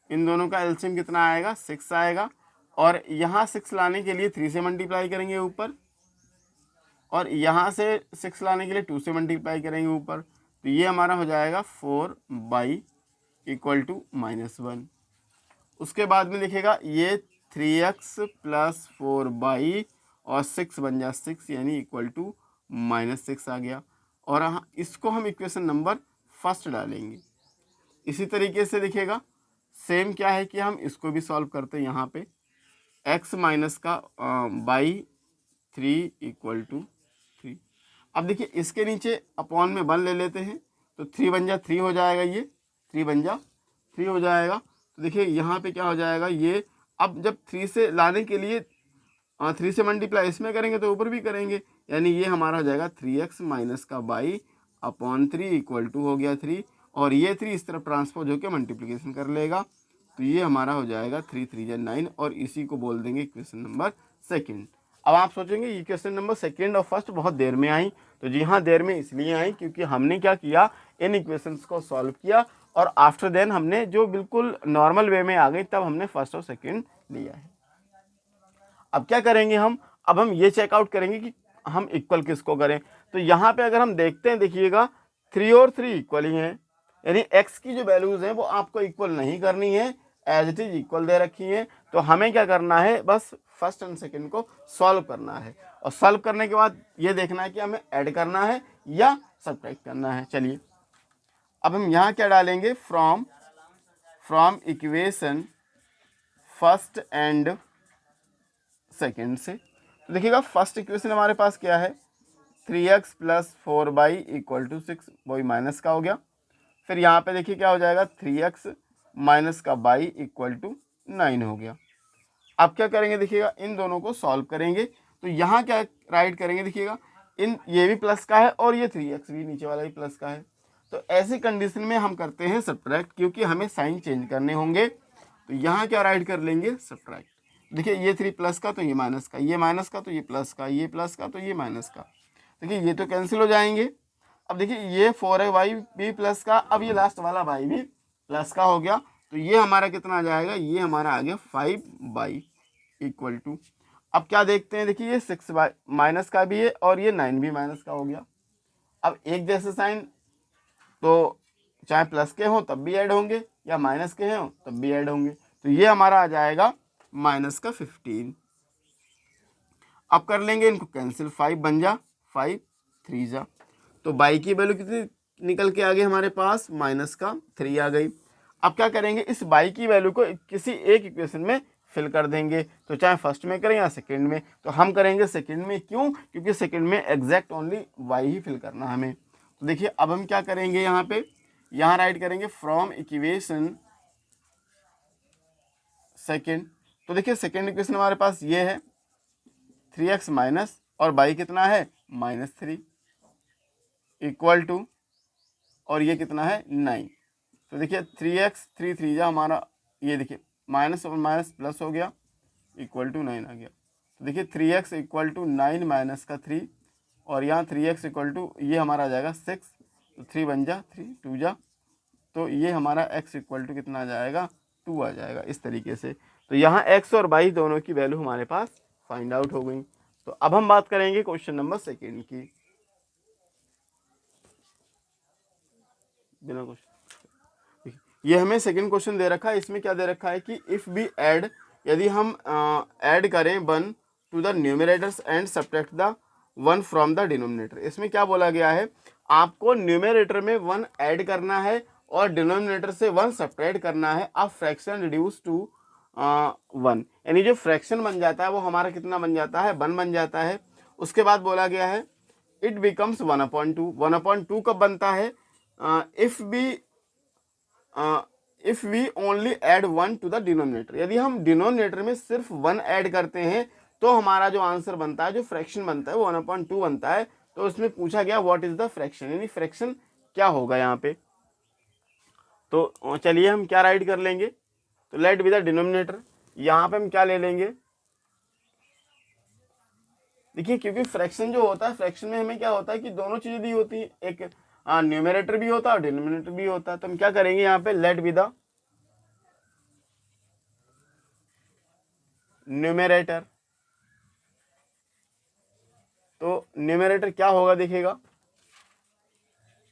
इन दोनों का एलसीएम कितना आएगा, 6 आएगा, और यहाँ 6 लाने के लिए 3 से मल्टीप्लाई करेंगे ऊपर, और यहाँ से 6 लाने के लिए 2 से मल्टीप्लाई करेंगे ऊपर, तो ये हमारा हो जाएगा 4 इक्वल टू -1। उसके बाद में देखिएगा ये 3x प्लस 4 और 6 बन जा 6, यानी इक्वल टू -6 आ गया। और इसको हम इक्वेशन नंबर फर्स्ट डालेंगे। इसी तरीके से देखिएगा सेम क्या है कि हम इसको भी सॉल्व करते हैं, यहाँ पे x माइनस का बाई 3 इक्वल टू 3। अब देखिए इसके नीचे अपॉन में 1 ले लेते हैं, तो 3 बन जा 3 हो जाएगा, ये 3 बन जा 3 हो जाएगा। तो देखिए यहाँ पे क्या हो जाएगा, ये अब जब 3 से लाने के लिए 3 से मल्टीप्लाई इसमें करेंगे तो ऊपर भी करेंगे, यानी ये हमारा हो जाएगा 3x माइनस का बाई अपॉन 3 इक्वल टू हो गया 3, और ये 3 इस तरफ ट्रांसपोज होकर मल्टीप्लिकेशन कर लेगा, तो ये हमारा हो जाएगा 3 3 जा 9, और इसी को बोल देंगे इक्वेशन नंबर सेकंड। अब आप सोचेंगे ये क्वेश्चन नंबर सेकंड और फर्स्ट बहुत देर में आई, तो जी हाँ देर में इसलिए आई क्योंकि हमने क्या किया, इन इक्वेशंस को सॉल्व किया और आफ्टर देन हमने जो बिल्कुल नॉर्मल वे में आ गई तब हमने फर्स्ट और सेकंड लिया है। अब क्या करेंगे हम, अब हम ये चेकआउट करेंगे कि हम इक्वल किसको करें। तो यहाँ पे अगर हम देखते हैं, देखिएगा 3 और 3 इक्वल ही हैं, यानी x की जो वैल्यूज़ हैं वो आपको इक्वल नहीं करनी है, एज इट इज इक्वल दे रखी हैं। तो हमें क्या करना है, बस फर्स्ट एंड सेकंड को सॉल्व करना है, और सॉल्व करने के बाद ये देखना है कि हमें ऐड करना है या सब्ट्रैक्ट करना है। चलिए अब हम यहाँ क्या डालेंगे, from equation first and second से। तो देखिएगा फर्स्ट इक्वेशन हमारे पास क्या है, 3x प्लस 4 इक्वल टू 6, वही माइनस का हो गया। फिर यहाँ पे देखिए क्या हो जाएगा, 3x माइनस का बाई इक्वल टू 9 हो गया। अब क्या करेंगे, देखिएगा इन दोनों को सॉल्व करेंगे, तो यहाँ क्या राइट करेंगे, देखिएगा इन ये भी प्लस का है और ये 3x भी नीचे वाला भी प्लस का है। तो ऐसी कंडीशन में हम करते हैं सब्ट्रैक्ट, क्योंकि हमें साइन चेंज करने होंगे। तो यहाँ क्या राइट कर लेंगे, सब्ट्रैक्ट। देखिए ये 3 प्लस का तो ये माइनस का, ये माइनस का तो ये प्लस का, ये प्लस का तो ये माइनस का। देखिए ये तो कैंसिल हो जाएंगे। अब देखिए ये 4y भी प्लस का, अब ये लास्ट वाला y भी प्लस का हो गया, तो ये हमारा कितना आ जाएगा, ये हमारा आ गया 5y इक्वल टू। अब क्या देखते हैं, देखिए ये 6y माइनस का भी है और ये 9 भी माइनस का हो गया। अब एक जैसे साइन तो चाहे प्लस के हों तब भी ऐड होंगे या माइनस के हों तब भी ऐड होंगे, तो ये हमारा आ जाएगा माइनस का 15। अब कर लेंगे इनको कैंसिल, 5 बन जा 5 3 जा, तो बाई की वैल्यू कितनी निकल के आ गई हमारे पास, माइनस का 3 आ गई। अब क्या करेंगे, इस बाई की वैल्यू को किसी एक इक्वेशन में फिल कर देंगे, तो चाहे फर्स्ट में करें या सेकंड में। तो हम करेंगे सेकंड में, क्यों, क्योंकि सेकंड में एग्जैक्ट ओनली वाई ही फिल करना हमें। तो देखिए अब हम क्या करेंगे, यहाँ पे यहाँ राइट करेंगे फ्रॉम इक्वेशन सेकंड। तो देखिए सेकेंड इक्वेशन हमारे पास ये है 3x माइनस और बाई कितना है -3 इक्वल टू, और ये कितना है 9। तो देखिए 3x 3 3 जा हमारा, ये देखिए माइनस और माइनस प्लस हो गया इक्वल टू 9 आ गया। तो देखिए 3x इक्वल टू 9 माइनस का 3, और यहाँ 3x इक्वल टू ये हमारा आ जाएगा 6, तो 3 बन जा 3 2 जा, तो ये हमारा x इक्वल टू कितना आ जाएगा 2 आ जाएगा इस तरीके से। तो यहाँ x और y दोनों की वैल्यू हमारे पास फाइंड आउट हो गई। तो अब हम बात करेंगे क्वेश्चन नंबर सेकेंड की। बिना क्वेश्चन, ये हमें सेकेंड क्वेश्चन दे रखा है। इसमें क्या दे रखा है कि इफ़ बी ऐड, यदि हम ऐड करें 1 to the numerators and subtract the 1 from the denominator. इसमें क्या बोला गया है, आपको न्यूमरेटर में 1 ऐड करना है और डिनोमिनेटर से 1 सब्ट्रैक्ट करना है। अब फ्रैक्शन रिड्यूस टू 1, यानी जो फ्रैक्शन बन जाता है वो हमारा कितना बन जाता है 1 बन जाता है। उसके बाद बोला गया है इट बिकम्स 1/2। 1/2 कब बनता है, if we only add 1 to the denominator. यदि हम डिनोमिनेटर में सिर्फ 1 ऐड करते हैं तो हमारा जो आंसर बनता है, जो फ्रैक्शन बनता है वो 1/2 बनता है। तो उसमें पूछा गया व्हाट इज द फ्रैक्शन, यानी फ्रैक्शन क्या होगा यहाँ पे। तो चलिए हम क्या राइट कर लेंगे, तो लेट बी द डिनोमिनेटर। यहाँ पे हम क्या ले लेंगे, देखिए क्योंकि फ्रैक्शन जो होता है, फ्रैक्शन में हमें क्या होता है कि दोनों चीजें दी होती है, एक न्यूमरेटर भी होता है और डिनोमिनेटर भी होता है। तो हम क्या करेंगे यहाँ पे लेट बी द न्यूमरेटर। तो न्यूमरेटर क्या होगा देखिएगा,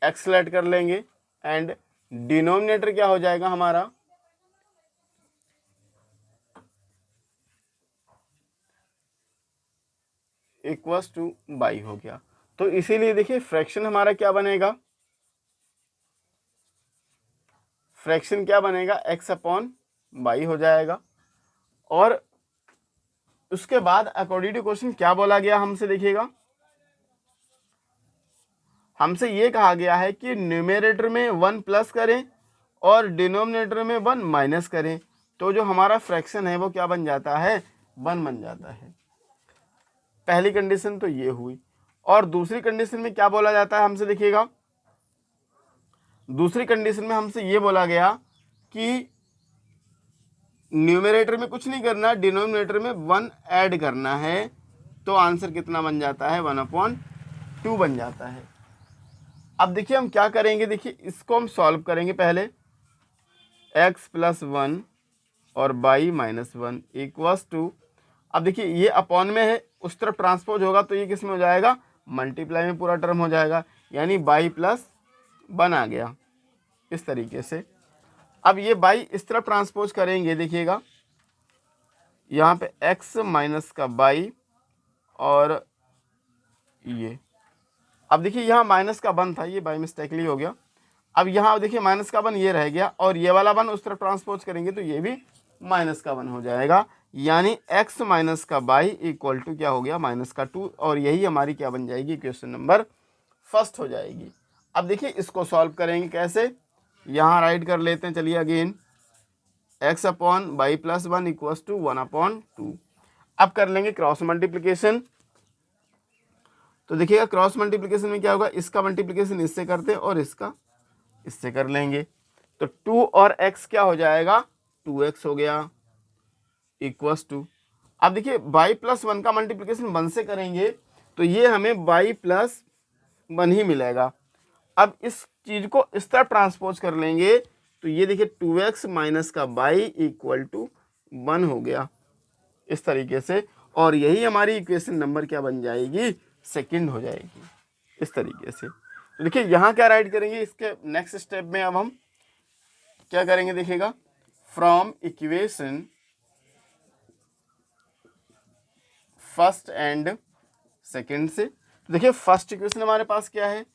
एक्स लेट कर लेंगे एंड डिनोमिनेटर क्या हो जाएगा हमारा इक्वल्स टू बाई हो गया। तो इसीलिए देखिए फ्रैक्शन हमारा क्या बनेगा, फ्रैक्शन क्या बनेगा x/बाई हो जाएगा। और उसके बाद अकॉर्डिंग टू क्वेश्चन क्या बोला गया हमसे, देखिएगा हमसे ये कहा गया है कि न्यूमरेटर में 1 प्लस करें और डिनोमिनेटर में 1 माइनस करें। तो जो हमारा फ्रैक्शन है वो क्या बन जाता है 1 बन जाता है। पहली कंडीशन तो ये हुई। और दूसरी कंडीशन में क्या बोला जाता है हमसे, देखिएगा दूसरी कंडीशन में हमसे ये बोला गया कि न्यूमरेटर में कुछ नहीं करना, डिनोमिनेटर में 1 ऐड करना है। तो आंसर कितना बन जाता है 1/2 बन जाता है। अब देखिए हम क्या करेंगे, देखिए इसको हम सॉल्व करेंगे पहले, x + 1 और y - 1 इक्वल्स टू, अब देखिए ये अपॉन में है, उस तरफ ट्रांसपोज होगा तो ये किस में हो जाएगा मल्टीप्लाई में पूरा टर्म हो जाएगा, यानी y + 1 आ गया इस तरीके से। अब ये y इस तरफ ट्रांसपोज करेंगे, देखिएगा यहाँ पे x माइनस का y और ये, अब देखिए यहाँ माइनस का 1 था, ये बाई मिस्टेकली हो गया। अब यहाँ देखिए माइनस का 1 ये रह गया और ये वाला 1 उस तरफ ट्रांसपोज करेंगे तो ये भी माइनस का 1 हो जाएगा, यानी x माइनस का y इक्वल टू क्या हो गया -2। और यही हमारी क्या बन जाएगी क्वेश्चन नंबर फर्स्ट हो जाएगी। अब देखिए इसको सॉल्व करेंगे कैसे, यहाँ राइट कर लेते हैं, चलिए अगेन x/y + 1 इक्वल्स टू 1/2। अब कर लेंगे क्रॉस मल्टीप्लिकेशन। तो देखिएगा क्रॉस मल्टीप्लिकेशन में क्या होगा, इसका मल्टीप्लिकेशन इससे करते हैं और इसका इससे कर लेंगे। तो 2 और x क्या हो जाएगा 2x हो गया इक्वल्स टू, अब देखिए y + 1 का मल्टीप्लिकेशन 1 से करेंगे तो ये हमें y + 1 ही मिलेगा। अब इस चीज को इस तरह ट्रांसपोज कर लेंगे तो ये देखिए 2x माइनस का y इक्वल टू 1 हो गया इस तरीके से। और यही हमारी इक्वेशन नंबर क्या बन जाएगी सेकंड हो जाएगी इस तरीके से। तो देखिए यहाँ क्या राइट करेंगे, इसके नेक्स्ट स्टेप में अब हम क्या करेंगे, देखिएगा from equation first and second से। तो देखिए फर्स्ट इक्वेशन हमारे पास क्या है,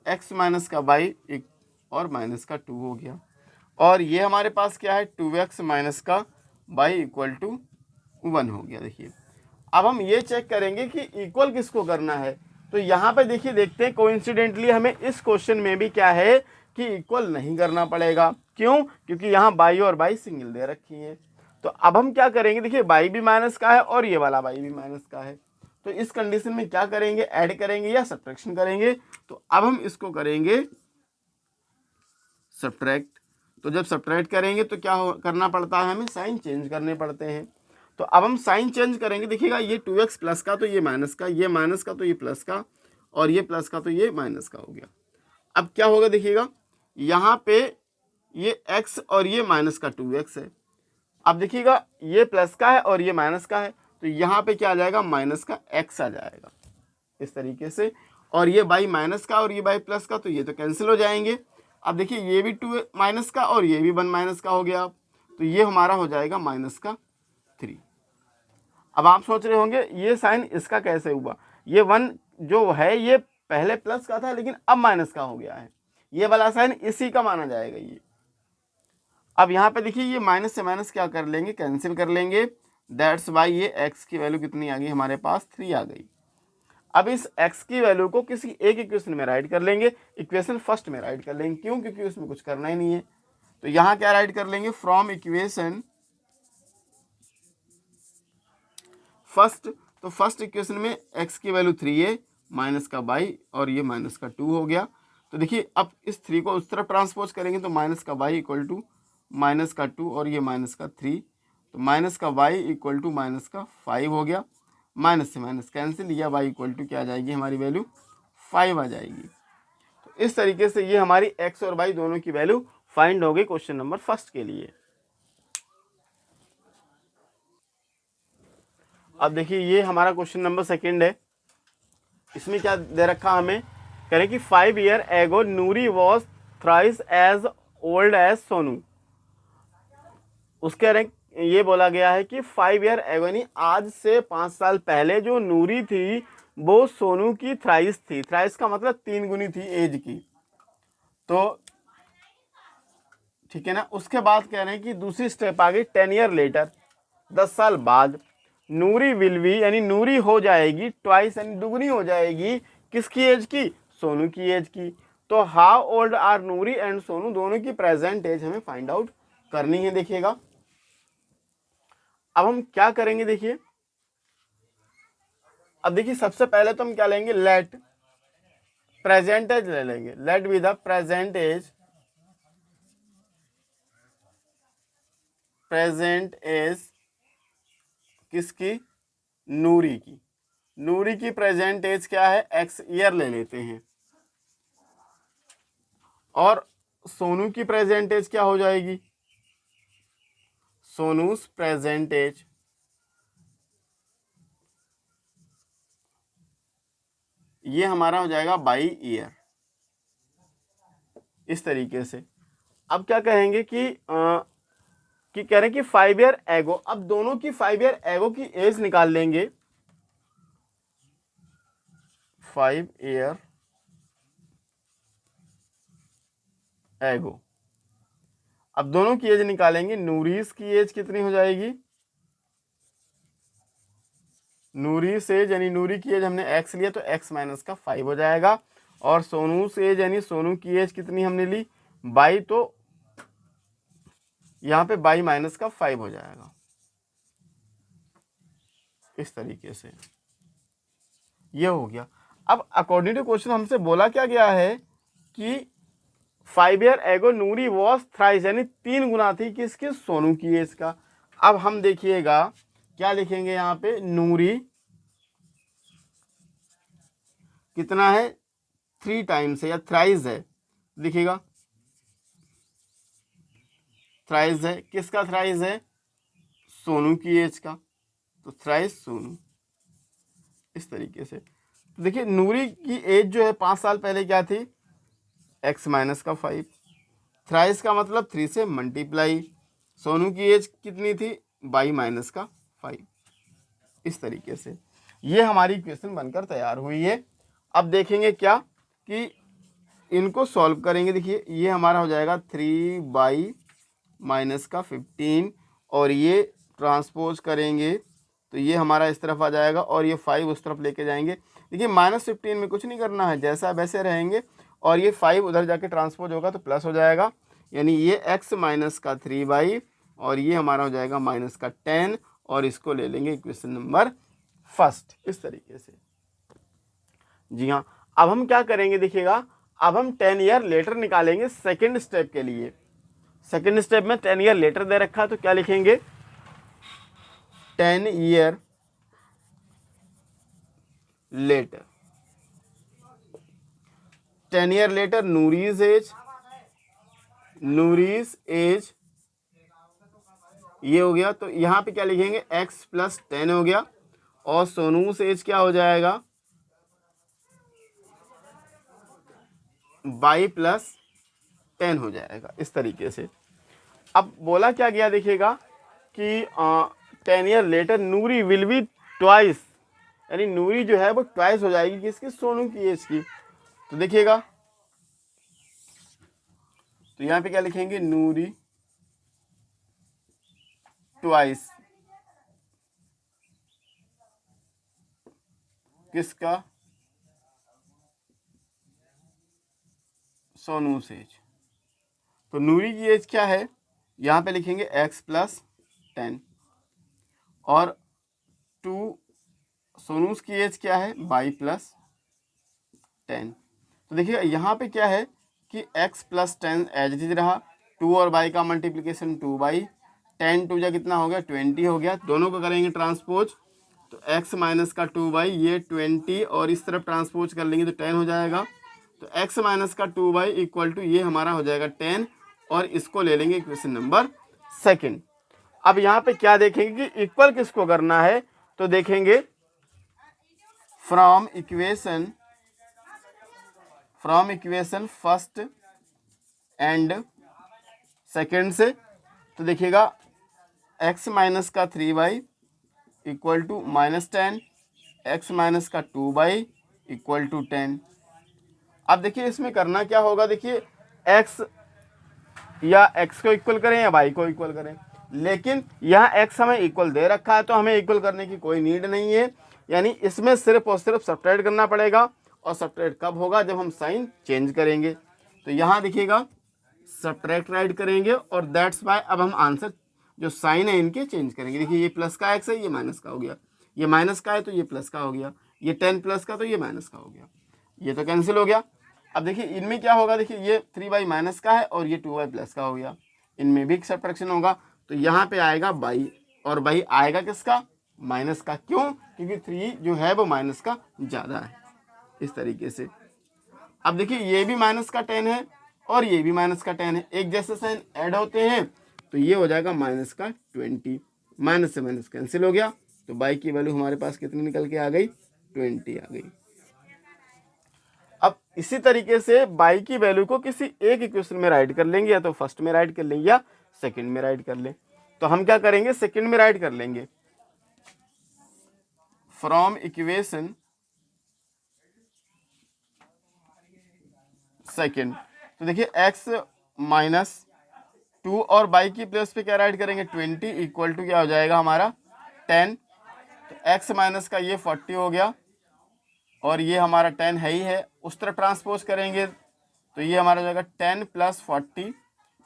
x माइनस का y और माइनस का 2 हो गया, और ये हमारे पास क्या है 2x माइनस का y इक्वल टू 1 हो गया। देखिए अब हम ये चेक करेंगे कि इक्वल किसको करना है। तो यहाँ पे देखिए देखते हैं कोइंसिडेंटली हमें इस क्वेश्चन में भी क्या है कि इक्वल नहीं करना पड़ेगा। क्यों, क्योंकि यहाँ y और y सिंगल दे रखी है। तो अब हम क्या करेंगे, देखिए y भी माइनस का है और ये वाला y भी माइनस का है, तो इस कंडीशन में क्या करेंगे, ऐड करेंगे या सब्ट्रैक्शन करेंगे। तो अब हम इसको करेंगे सब्ट्रैक्ट। तो जब सब्ट्रैक्ट करेंगे तो क्या करना पड़ता है, हमें साइन चेंज करने पड़ते हैं। तो अब हम साइन चेंज करेंगे, देखिएगा ये 2x प्लस का तो ये माइनस का, ये माइनस का तो ये प्लस का, और ये प्लस का तो ये माइनस का हो गया। अब क्या होगा, देखिएगा यहाँ पे ये x और ये माइनस का 2x है। अब देखिएगा ये प्लस का है और ये माइनस का है, तो यहाँ पे क्या आ जाएगा, माइनस का x आ जाएगा इस तरीके से। और ये y माइनस का और ये y प्लस का, तो ये तो कैंसिल हो जाएंगे। अब देखिए ये भी 2 माइनस का और ये भी 1 माइनस का हो गया, तो ये हमारा हो जाएगा माइनस का 3। अब आप सोच रहे होंगे ये साइन इसका कैसे हुआ, ये 1 जो है ये पहले प्लस का था लेकिन अब माइनस का हो गया है, ये वाला साइन इसी का माना जाएगा ये। अब यहाँ पे देखिए ये माइनस से माइनस क्या कर लेंगे, कैंसिल कर लेंगे। दैट्स वाई ये x की वैल्यू कितनी आ गई हमारे पास, 3 आ गई। अब इस x की वैल्यू को किसी एक इक्वेशन में राइट कर लेंगे, इक्वेशन फर्स्ट में राइट कर लेंगे, क्यों, क्योंकि उसमें कुछ करना ही नहीं है। तो यहाँ क्या राइट कर लेंगे, फ्रॉम इक्वेशन फर्स्ट। तो फर्स्ट इक्वेशन में x की वैल्यू 3 है, माइनस का y और ये माइनस का 2 हो गया। तो देखिए अब इस 3 को उस तरफ ट्रांसपोज करेंगे तो माइनस का y इक्वल टू माइनस का 2 और ये माइनस का 3, तो माइनस का y इक्वल टू माइनस का 5 हो गया। माइनस से माइनस कैंसिल, या y इक्वल टू क्या आ जाएगी हमारी वैल्यू 5 आ जाएगी। तो इस तरीके से ये हमारी x और y दोनों की वैल्यू फाइंड हो गई क्वेश्चन नंबर फर्स्ट के लिए। अब देखिए ये हमारा क्वेश्चन नंबर सेकंड है। इसमें क्या दे रखा हमें, कह रहे कि 5 year ago Noori was thrice as old as Sonu. उसके ये बोला गया है कि 5 ईयर एगो यानी आज से 5 साल पहले जो नूरी थी वो सोनू की थ्राइस थी। थ्राइस का मतलब 3 गुनी थी एज की। तो ठीक है ना। उसके बाद कह रहे हैं कि दूसरी स्टेप आ गई 10 ईयर लेटर, 10 साल बाद नूरी विल बी यानी नूरी हो जाएगी ट्वाइस यानी दुगनी हो जाएगी किसकी एज की, सोनू की एज की। तो how old are Noori and Sonu, दोनों की प्रेजेंट एज हमें फाइंड आउट करनी है। देखिएगा अब हम क्या करेंगे, देखिए अब देखिए सबसे पहले तो हम क्या लेंगे, लेट प्रेजेंट एज ले लेंगे, let be the present age, present age किसकी, नूरी की। नूरी की प्रेजेंट एज क्या है, x ईयर ले लेते हैं। और सोनू की प्रेजेंट एज क्या हो जाएगी, सोनूस प्रेजेंट एज, ये हमारा हो जाएगा बाई ईयर। इस तरीके से अब क्या कहेंगे कि कह रहे हैं कि 5 ईयर एगो, अब दोनों की 5 ईयर एगो की एज निकाल लेंगे। 5 ईयर एगो, अब दोनों की एज निकालेंगे। नूरीस की एज कितनी हो जाएगी, नूरीस एज यानी नूरी की एज हमने x लिया तो x माइनस का 5 हो जाएगा। और सोनू से एज यानी सोनू की एज कितनी हमने ली, बाई, तो यहाँ पे बाई माइनस का 5 हो जाएगा। इस तरीके से ये हो गया। अब अकॉर्डिंग टू क्वेश्चन हमसे बोला क्या गया है कि 5 year ago Noori was thrice यानी 3 गुना थी किसकी, सोनू की एज का। अब हम देखिएगा क्या लिखेंगे यहाँ पे, नूरी कितना है, 3 टाइम्स है या थ्राइस है, देखिएगा थ्राइस है, किसका थ्राइस है, सोनू की एज का, तो थ्राइस सोनू। इस तरीके से तो देखिए नूरी की एज जो है 5 साल पहले क्या थी, x माइनस का 5, थ्राइस का मतलब 3 से मल्टीप्लाई, सोनू की एज कितनी थी, बाई माइनस का 5। इस तरीके से ये हमारी इक्वेशन बनकर तैयार हुई है। अब देखेंगे क्या कि इनको सॉल्व करेंगे। देखिए ये हमारा हो जाएगा 3 बाई माइनस का 15 और ये ट्रांसपोज करेंगे तो ये हमारा इस तरफ आ जाएगा और ये 5 उस तरफ लेके जाएंगे। देखिए -15 में कुछ नहीं करना है, जैसा वैसे रहेंगे और ये 5 उधर जाके ट्रांसपोज होगा तो प्लस हो जाएगा, यानी ये x माइनस का 3 बाई और ये हमारा हो जाएगा माइनस का 10 और इसको ले लेंगे इक्वेशन नंबर फर्स्ट, इस तरीके से। जी हाँ, अब हम क्या करेंगे देखिएगा, अब हम 10 ईयर लेटर निकालेंगे सेकेंड स्टेप के लिए। सेकेंड स्टेप में 10 ईयर लेटर दे रखा है तो क्या लिखेंगे, 10 year later. 10 year later Noori's age ये हो गया, तो यहाँ पे क्या लिखेंगे x प्लस 10 हो गया, और सोनूस एज क्या हो जाएगा y प्लस 10 हो जाएगा, इस तरीके से। अब बोला क्या गया देखिएगा कि 10 year letter Noori will be twice, यानी नूरी जो है वो ट्वाइस हो जाएगी किसकी, सोनू की एज की। तो देखिएगा, तो यहाँ पे क्या लिखेंगे, नूरी ट्वाइस किसका, सोनू से एज। तो नूरी की एज क्या है, यहाँ पे लिखेंगे x प्लस 10 और 2 सोनूस की एज क्या है y प्लस 10। तो देखिए यहाँ पे क्या है कि x plus 10 as it is रहा, 2 और y का मल्टीप्लिकेशन 2y, 10 2 जा कितना हो गया 20 हो गया, दोनों को करेंगे ट्रांसपोज, तो x माइनस का 2y ये 20 और इस तरफ ट्रांसपोज कर लेंगे तो 10 हो जाएगा, तो x माइनस का 2y इक्वल टू ये हमारा हो जाएगा 10 और इसको ले लेंगे इक्वेशन नंबर सेकंड। अब यहाँ पे क्या देखेंगे कि इक्वल किसको करना है, तो देखेंगे from equation first and second से, तो देखिएगा x माइनस का 3y equal to minus 10, x minus का 2y इक्वल टू 10। अब देखिए इसमें करना क्या होगा, देखिए x या x को इक्वल करें या y को इक्वल करें, लेकिन यहाँ x हमें इक्वल दे रखा है तो हमें इक्वल करने की कोई नीड नहीं है, यानी इसमें सिर्फ और सिर्फ सब्ट्रैक्ट करना पड़ेगा, और सब्ट्रैक्ट कब होगा, जब हम साइन चेंज करेंगे। तो यहाँ देखिएगा सब्ट्रैक्ट राइट करेंगे और दैट्स वाई अब हम आंसर जो साइन है इनके चेंज करेंगे। देखिए ये प्लस का x है, ये माइनस का हो गया, ये माइनस का है तो ये प्लस का हो गया, ये 10 प्लस का तो ये माइनस का हो गया, ये तो कैंसिल हो गया। अब देखिए इनमें क्या होगा, देखिए ये 3y माइनस का है और ये 2y प्लस का हो गया, इनमें भी सब्ट्रैक्शन होगा, तो यहाँ पे आएगा y और y आएगा किसका, माइनस का। क्यों, क्योंकि 3 जो है वो माइनस का ज़्यादा है, इस तरीके से। अब देखिए ये भी माइनस का 10 है और ये भी माइनस का 10 है, एक जैसे साइन ऐड होते हैं तो ये हो जाएगा माइनस का 20, माइनस से माइनस कैंसिल हो गया, तो y की वैल्यू हमारे पास कितनी निकल के आ गई, 20 आ गई। अब इसी तरीके से y की वैल्यू को किसी एक इक्वेशन में राइट कर लेंगे, या तो फर्स्ट में राइट कर लेंगे या सेकंड में राइट कर लें। तो हम क्या करेंगे, सेकंड में राइट कर लेंगे, फ्रॉम इक्वेशन सेकंड। तो देखिए x माइनस 2 और y की प्लेस पे क्या राइट करेंगे 20 इक्वल टू क्या हो जाएगा हमारा 10, तो x माइनस का ये 40 हो गया और ये हमारा 10 है ही है, उस तरह ट्रांसपोज करेंगे तो ये हमारा हो जाएगा 10 प्लस 40,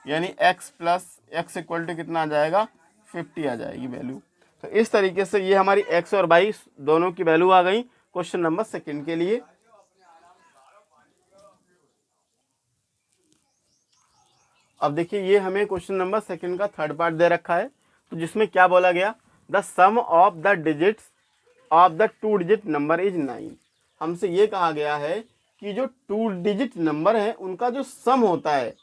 यानी x plus x equal to कितना आ जाएगा 50 आ जाएगी वैल्यू। तो इस तरीके से ये हमारी x और y दोनों की वैल्यू आ गई क्वेश्चन नंबर सेकंड के लिए। अब देखिए ये हमें क्वेश्चन नंबर सेकंड का थर्ड पार्ट दे रखा है, तो जिसमें क्या बोला गया, the sum of the digits of the 2 digit number is 9। हमसे ये कहा गया है कि जो 2 डिजिट नंबर है उनका जो सम होता है,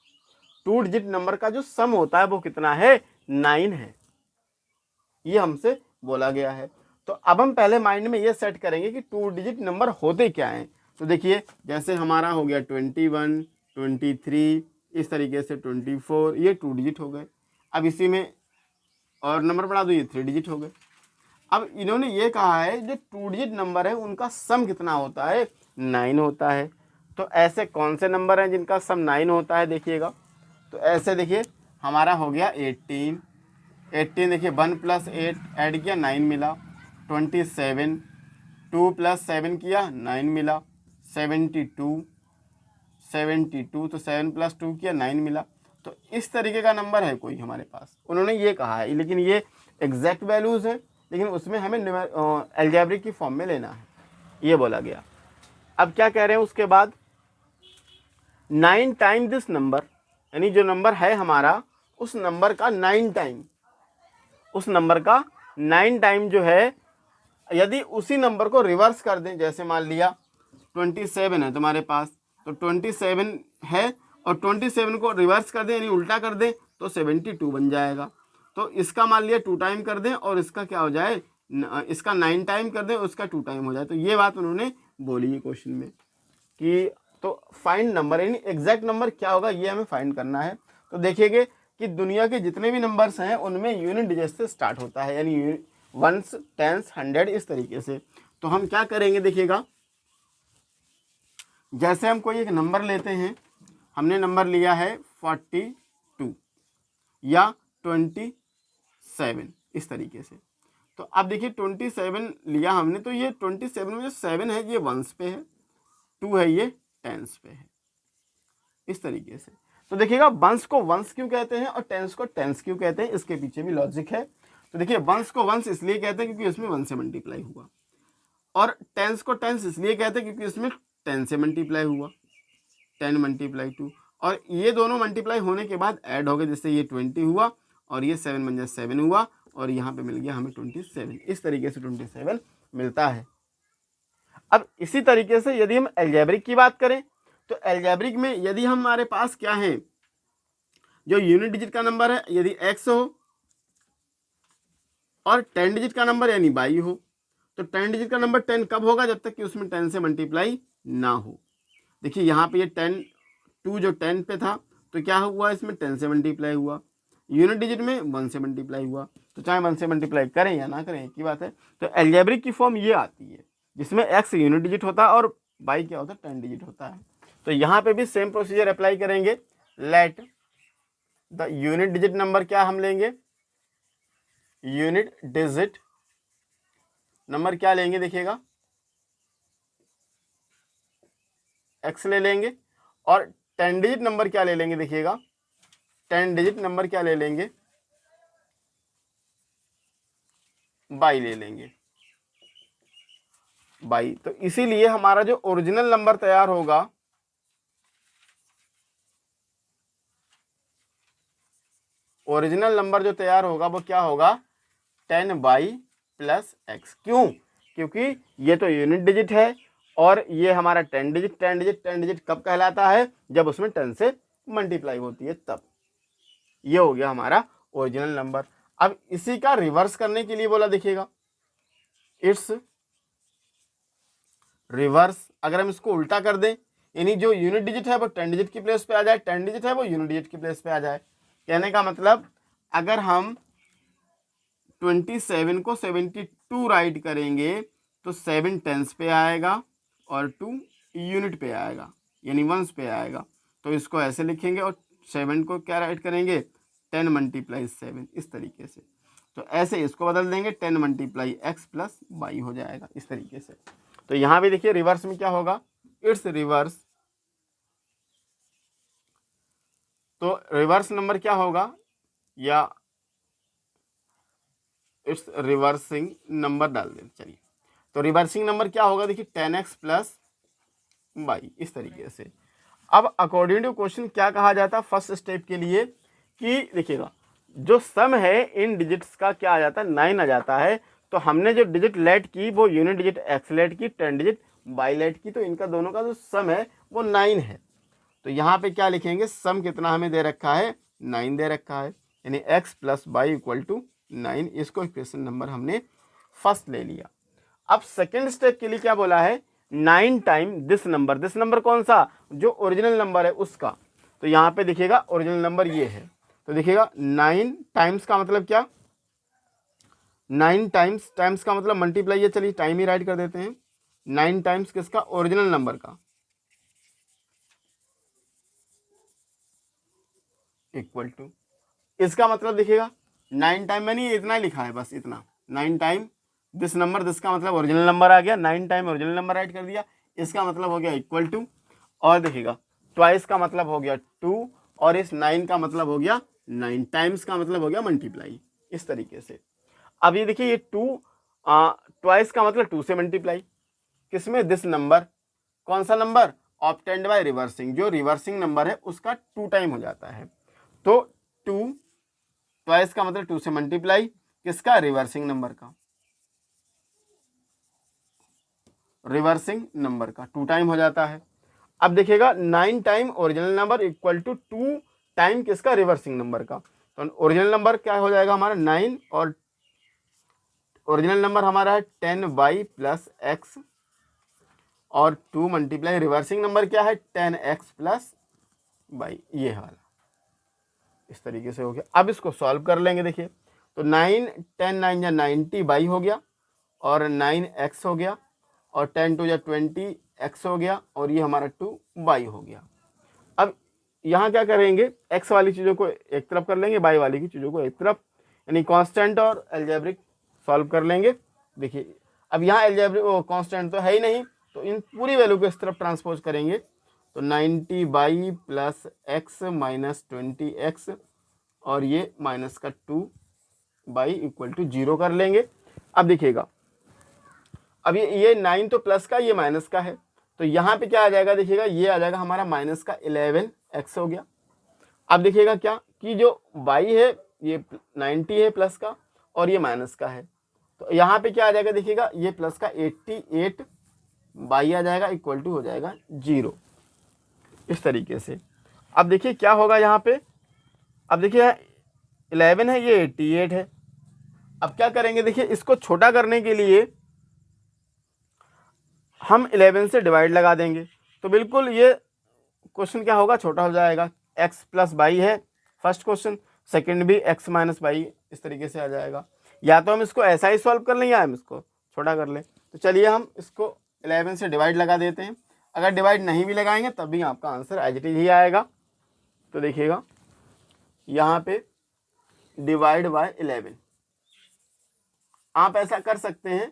2 डिजिट नंबर का जो सम होता है वो कितना है, 9 है, ये हमसे बोला गया है। तो अब हम पहले माइंड में ये सेट करेंगे कि 2 डिजिट नंबर होते क्या हैं। तो देखिए जैसे हमारा हो गया 21, 23, इस तरीके से 24, ये 2 डिजिट हो गए। अब इसी में और नंबर बढ़ा दो, ये 3 डिजिट हो गए। अब इन्होंने ये कहा है जो 2 डिजिट नंबर है उनका सम कितना होता है, 9 होता है। तो ऐसे कौन से नंबर हैं जिनका सम 9 होता है, देखिएगा। तो ऐसे देखिए हमारा हो गया 18, देखिए 1 प्लस 8 ऐड किया 9 मिला, 27, 2 प्लस 7 किया 9 मिला, 72, तो 7 प्लस 2 किया 9 मिला। तो इस तरीके का नंबर है कोई हमारे पास, उन्होंने ये कहा है, लेकिन ये एग्जैक्ट वैल्यूज़ हैं, लेकिन उसमें हमें अलजेब्रिक की फॉर्म में लेना है, ये बोला गया। अब क्या कह रहे हैं उसके बाद, 9 टाइम दिस नंबर, यानी जो नंबर है हमारा उस नंबर का 9 टाइम, उस नंबर का 9 टाइम जो है, यदि उसी नंबर को रिवर्स कर दें, जैसे मान लिया 27 है तुम्हारे पास, तो 27 है और 27 को रिवर्स कर दें यानी उल्टा कर दें तो 72 बन जाएगा। तो इसका मान लिया 2 टाइम कर दें और इसका क्या हो जाए, इसका 9 टाइम कर दें, उसका 2 टाइम हो जाए। तो ये बात उन्होंने बोली है क्वेश्चन में कि तो फाइंड नंबर, यानी एग्जैक्ट नंबर क्या होगा ये हमें फाइंड करना है। तो देखिएगा कि दुनिया के जितने भी नंबर्स हैं उनमें यूनिट डिजिट से स्टार्ट होता है, यानी वंस, टेंस, 100 इस तरीके से। तो हम क्या करेंगे देखिएगा, जैसे हम कोई एक नंबर लेते हैं, हमने नंबर लिया है 42 या 27 इस तरीके से। तो अब देखिए 27 लिया हमने, तो ये 27 में जो 7 है ये वंस पे है, 2 है ये टेंस पे है, इस तरीके से। तो देखिएगा वंस को वंस क्यों कहते हैं और टेंस को टेंस क्यों कहते हैं, इसके पीछे भी लॉजिक है। तो देखिए वंस को वंस इसलिए कहते हैं क्योंकि इसमें 1 से मल्टीप्लाई हुआ, और टेंस को टेंस इसलिए कहते हैं क्योंकि इसमें 10 से मल्टीप्लाई हुआ, 10 मल्टीप्लाई 2, और ये दोनों मल्टीप्लाई होने के बाद ऐड हो गए, जैसे ये 20 हुआ और ये 7 बन जाए 7 हुआ, और यहाँ पे मिल गया हमें 27, इस तरीके से 27 मिलता है। अब इसी तरीके से यदि हम अलजेब्रिक की बात करें, तो अलजेब्रिक में यदि हमारे पास क्या है, जो यूनिट डिजिट का नंबर है, यदि x हो और 10 डिजिट का नंबर यानी y हो, तो 10 डिजिट का नंबर 10 कब होगा, जब तक कि उसमें 10 से मल्टीप्लाई ना हो। देखिए यहाँ पे ये 10, 2 जो 10 पे था तो क्या हुआ, इसमें 10 से मल्टीप्लाई हुआ, यूनिट डिजिट में 1 से मल्टीप्लाई हुआ, तो चाहे 1 से मल्टीप्लाई करें या ना करें एक ही बात है। तो अलजेब्रिक की फॉर्म ये आती है जिसमें x यूनिट डिजिट होता है और y क्या होता है, 10 डिजिट होता है। तो यहाँ पे भी सेम प्रोसीजर अप्लाई करेंगे। Let the unit digit number क्या हम लेंगे, यूनिट डिजिट नंबर क्या लेंगे, देखिएगा x ले लेंगे, और 10 डिजिट नंबर क्या ले लेंगे, देखिएगा 10 डिजिट नंबर क्या ले लेंगे, y ले लेंगे, y। तो इसीलिए हमारा जो ओरिजिनल नंबर तैयार होगा, ओरिजिनल नंबर जो तैयार होगा वो क्या होगा, 10y प्लस x। क्यों, क्योंकि ये तो यूनिट डिजिट है और ये हमारा 10 डिजिट, 10 डिजिट, 10 डिजिट कब कहलाता है, जब उसमें 10 से मल्टीप्लाई होती है तब। ये हो गया हमारा ओरिजिनल नंबर। अब इसी का रिवर्स करने के लिए बोला, देखिएगा इट्स रिवर्स। अगर हम इसको उल्टा कर दें, यानी जो यूनिट डिजिट है वो 10 डिजिट की प्लेस पे आ जाए, 10 डिजिट है वो यूनिट डिजिट की प्लेस पे आ जाए। कहने का मतलब अगर हम 27 को 72 राइट करेंगे तो 7 टेंस पे आएगा और 2 यूनिट पे आएगा, यानी वंस पे आएगा। तो इसको ऐसे लिखेंगे और 7 को क्या राइट करेंगे, 10 मल्टीप्लाई 7, इस तरीके से। तो ऐसे इसको बदल देंगे, 10 मल्टीप्लाई x प्लस y हो जाएगा, इस तरीके से। तो यहाँ भी देखिए रिवर्स में क्या होगा, इट्स रिवर्स। तो रिवर्स नंबर क्या होगा, या इट्स रिवर्सिंग नंबर डाल दें, चलिए। तो रिवर्सिंग नंबर क्या होगा, देखिए 10x प्लस y, इस तरीके से। अब अकॉर्डिंग टू क्वेश्चन क्या कहा जाता है फर्स्ट स्टेप के लिए, कि देखिएगा जो सम है इन डिजिट्स का क्या आ जाता है, 9 आ जाता है। तो हमने जो डिजिट लेट की वो यूनिट डिजिट x लेट की, 10 डिजिट y लेट की, तो इनका दोनों का जो सम है वो 9 है। तो यहाँ पे क्या लिखेंगे, सम कितना हमें दे रखा है, 9 दे रखा है, यानी x plus y equal to 9। इसको इक्वेशन नंबर हमने फर्स्ट ले लिया। अब सेकेंड स्टेप के लिए क्या बोला है, 9 time this number. This number कौन सा, जो ओरिजिनल नंबर है उसका। तो यहाँ पे देखिएगा ओरिजिनल नंबर ये है, तो देखिएगा 9 टाइम्स का मतलब क्या, 9 टाइम्स, टाइम्स का मतलब मल्टीप्लाई है, चलिए टाइम ही राइट कर देते हैं। 9 टाइम्स किसका, ओरिजिनल नंबर का, इक्वल टू, इसका मतलब देखिएगा 9 टाइम, मैंने इतना ही लिखा है बस इतना, 9 टाइम दिस नंबर, दिस का मतलब ओरिजिनल नंबर आ गया, 9 टाइम ओरिजिनल नंबर राइट कर दिया, इसका मतलब हो गया इक्वल टू। और देखिएगा ट्वाइस का मतलब हो गया 2, और इस 9 का मतलब हो गया 9 टाइम्स का मतलब हो गया मल्टीप्लाई, इस तरीके से। अब ये देखिए ये 2 ट्वाइस का मतलब 2 से मल्टीप्लाई, किसमें, दिस नंबर, कौन सा नंबर, ऑब्टेन्ड बाय रिवर्सिंग, जो रिवर्सिंग नंबर है उसका 2 टाइम हो जाता है। तो 2 ट्वाइस का मतलब 2 से मल्टीप्लाई, किसका, रिवर्सिंग नंबर का, रिवर्सिंग नंबर का 2 टाइम हो जाता है। अब देखिएगा 9 time original number equal to 2 time किसका, रिवर्सिंग नंबर का। तो ओरिजिनल नंबर क्या हो जाएगा हमारा 9, और ओरिजिनल नंबर हमारा है 10y प्लस एक्स, और 2 मल्टीप्लाई रिवर्सिंग नंबर क्या है 10x प्लस y, ये वाला, इस तरीके से हो गया। अब इसको सॉल्व कर लेंगे, देखिए तो 9 10 9 या 90y हो गया, और 9x हो गया, और 10 2 या 20x हो गया, और ये हमारा 2y हो गया। अब यहाँ क्या करेंगे, x वाली चीज़ों को एक तरफ कर लेंगे, y वाली की चीज़ों को एक तरफ, यानी कांस्टेंट और अलजेब्रिक सॉल्व कर लेंगे। देखिए अब यहाँ अलजेब्रिक कांस्टेंट तो है ही नहीं, तो इन पूरी वैल्यू को इस तरफ ट्रांसपोज करेंगे, तो 90y plus x minus 20x, और ये माइनस का 2y इक्वल टू 0 कर लेंगे। अब देखिएगा अब ये 9 तो प्लस का, ये माइनस का है, तो यहाँ पे क्या आ जाएगा, देखिएगा ये आ जाएगा हमारा माइनस का 11x हो गया। अब देखिएगा क्या कि जो y है ये 90 है प्लस का, और ये माइनस का है, तो यहाँ पे क्या आ जाएगा, देखिएगा ये प्लस का 88 y आ जाएगा इक्वल टू हो जाएगा 0, इस तरीके से। अब देखिए क्या होगा यहाँ पे, अब देखिए 11 है, ये 88 है। अब क्या करेंगे, देखिए इसको छोटा करने के लिए हम 11 से डिवाइड लगा देंगे, तो बिल्कुल ये क्वेश्चन क्या होगा, छोटा हो जाएगा। x प्लस वाई है फर्स्ट क्वेश्चन, सेकंड भी x माइनस वाई, इस तरीके से आ जाएगा। या तो हम इसको ऐसा ही सॉल्व कर लें, या हम इसको छोटा कर लें। तो चलिए हम इसको 11 से डिवाइड लगा देते हैं। अगर डिवाइड नहीं भी लगाएंगे तब भी आपका आंसर एज इट इज ही आएगा। तो देखिएगा यहाँ पे डिवाइड बाय 11, आप ऐसा कर सकते हैं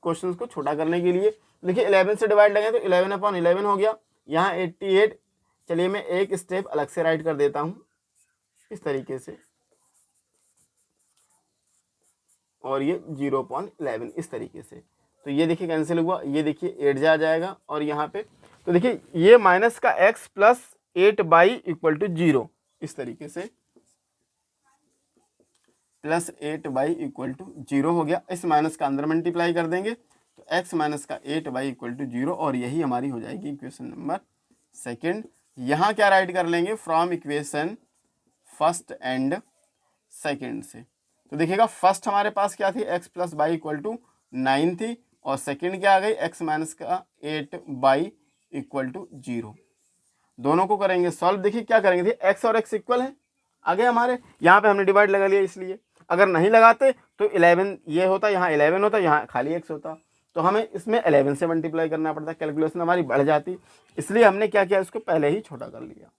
क्वेश्चंस को छोटा करने के लिए। देखिए 11 से डिवाइड लगे तो 11/11 हो गया, यहाँ 88। चलिए मैं एक स्टेप अलग से राइट कर देता हूँ इस तरीके से, और ये 0.11 इस तरीके से। तो ये देखिए कैंसिल हुआ, ये देखिए 8 आ जाएगा, और यहाँ पे तो देखिए ये माइनस का x plus 8y equal to 0, इस तरीके से प्लस 8y इक्वल टू 0 हो गया। इस माइनस का अंदर मल्टीप्लाई कर देंगे तो x माइनस का 8y इक्वल टू 0, और यही हमारी हो जाएगी इक्वेशन नंबर सेकेंड। यहाँ क्या राइट कर लेंगे, from equation first and second से। तो देखिएगा फर्स्ट हमारे पास क्या थी, x plus y equal to 9 थी, और सेकेंड क्या आ गई, x माइनस का 8y इक्वल टू 0। दोनों को करेंगे सॉल्व। देखिए क्या करेंगे, देखिए x और x इक्वल है, आगे हमारे यहाँ पे हमने डिवाइड लगा लिया, इसलिए अगर नहीं लगाते तो 11 ये होता, यहाँ 11 होता, यहाँ खाली x होता, तो हमें इसमें 11 से मल्टीप्लाई करना पड़ता, कैलकुलेशन हमारी बढ़ जाती, इसलिए हमने क्या किया, इसको पहले ही छोटा कर लिया।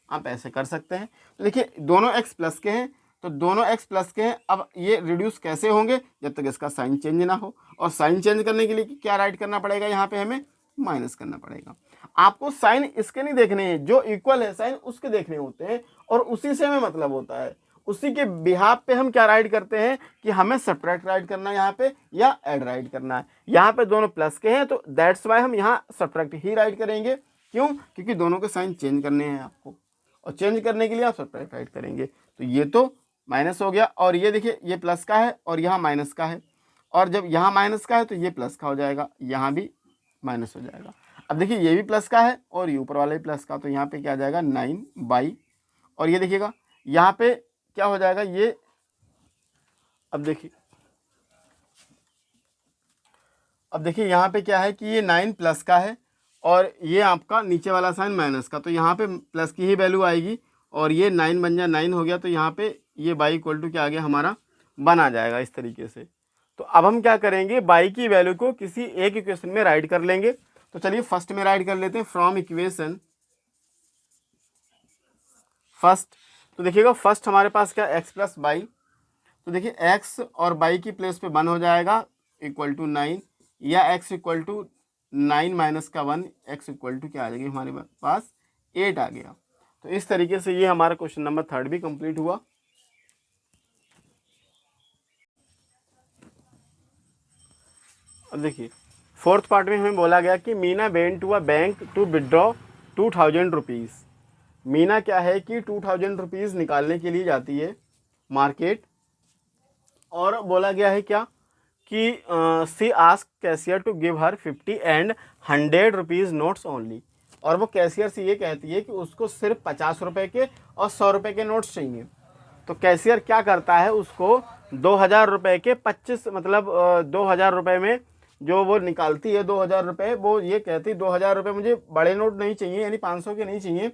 आप ऐसे कर सकते हैं। तो देखिए दोनों x प्लस के हैं, तो दोनों x प्लस के हैं। अब ये रिड्यूस कैसे होंगे, जब तक इसका साइन चेंज ना हो, और साइन चेंज करने के लिए क्या राइट करना पड़ेगा, यहाँ पे हमें माइनस करना पड़ेगा। आपको साइन इसके नहीं देखने हैं, जो इक्वल है साइन उसके देखने होते हैं, और उसी से हमें मतलब होता है। उसी के बिहाफ पे हम क्या राइट करते हैं कि हमें सब्ट्रैक्ट राइट करना है यहाँ पे, या ऐड राइट करना है। यहाँ पे दोनों प्लस के हैं, तो दैट्स वाई हम यहाँ सब्ट्रैक्ट ही राइट करेंगे। क्यों, क्योंकि दोनों के साइन चेंज करने हैं आपको, और चेंज करने के लिए आप सब्ट्रैक्ट राइट करेंगे। तो ये तो माइनस हो गया, और ये देखिए ये प्लस का है और यहाँ माइनस का है, और जब यहाँ माइनस का है तो ये प्लस का हो जाएगा, यहाँ भी माइनस हो जाएगा। अब देखिए ये भी प्लस का है और ये ऊपर वाला भी प्लस का, तो यहाँ पे क्या आ जाएगा 9y, और ये देखिएगा यहाँ पे क्या हो जाएगा ये, अब देखिए यहाँ पे क्या है कि ये 9 प्लस का है, और ये आपका नीचे वाला साइन माइनस का, तो यहाँ पे प्लस की ही वैल्यू आएगी, और ये 9 बन जाए 9 हो गया, तो यहाँ पे ये y इक्वल टू क्या आ गया हमारा 1 आ जाएगा इस तरीके से। तो अब हम क्या करेंगे, y की वैल्यू को किसी एक इक्वेशन में राइट कर लेंगे। तो चलिए फर्स्ट में राइट कर लेते हैं, फ्रॉम इक्वेशन फर्स्ट। तो देखिएगा फर्स्ट हमारे पास क्या x प्लस वाई, तो देखिए x और y की प्लेस पे 1 हो जाएगा इक्वल टू 9, या x इक्वल टू 9 माइनस का 1, x इक्वल टू क्या आ जाएगी हमारे पास 8 आ गया। तो इस तरीके से ये हमारा क्वेश्चन नंबर 3 भी कंप्लीट हुआ। अब देखिए 4th पार्ट में हमें बोला गया कि Meena went to a bank to withdraw 2000 rupees. Meena क्या है कि 2000 रुपीज़ निकालने के लिए जाती है मार्केट, और बोला गया है क्या कि she ask cashier to give her 50 and 100 rupees notes only. और वो कैशियर से ये कहती है कि उसको सिर्फ 50 रुपये के और 100 रुपये के नोट्स चाहिए। तो कैशियर क्या करता है, उसको 2000 रुपये के 25 मतलब 2000 रुपये में जो वो निकालती है 2000 रुपये, वो ये कहती है 2000 रुपये मुझे बड़े नोट नहीं चाहिए, यानी 500 के नहीं चाहिए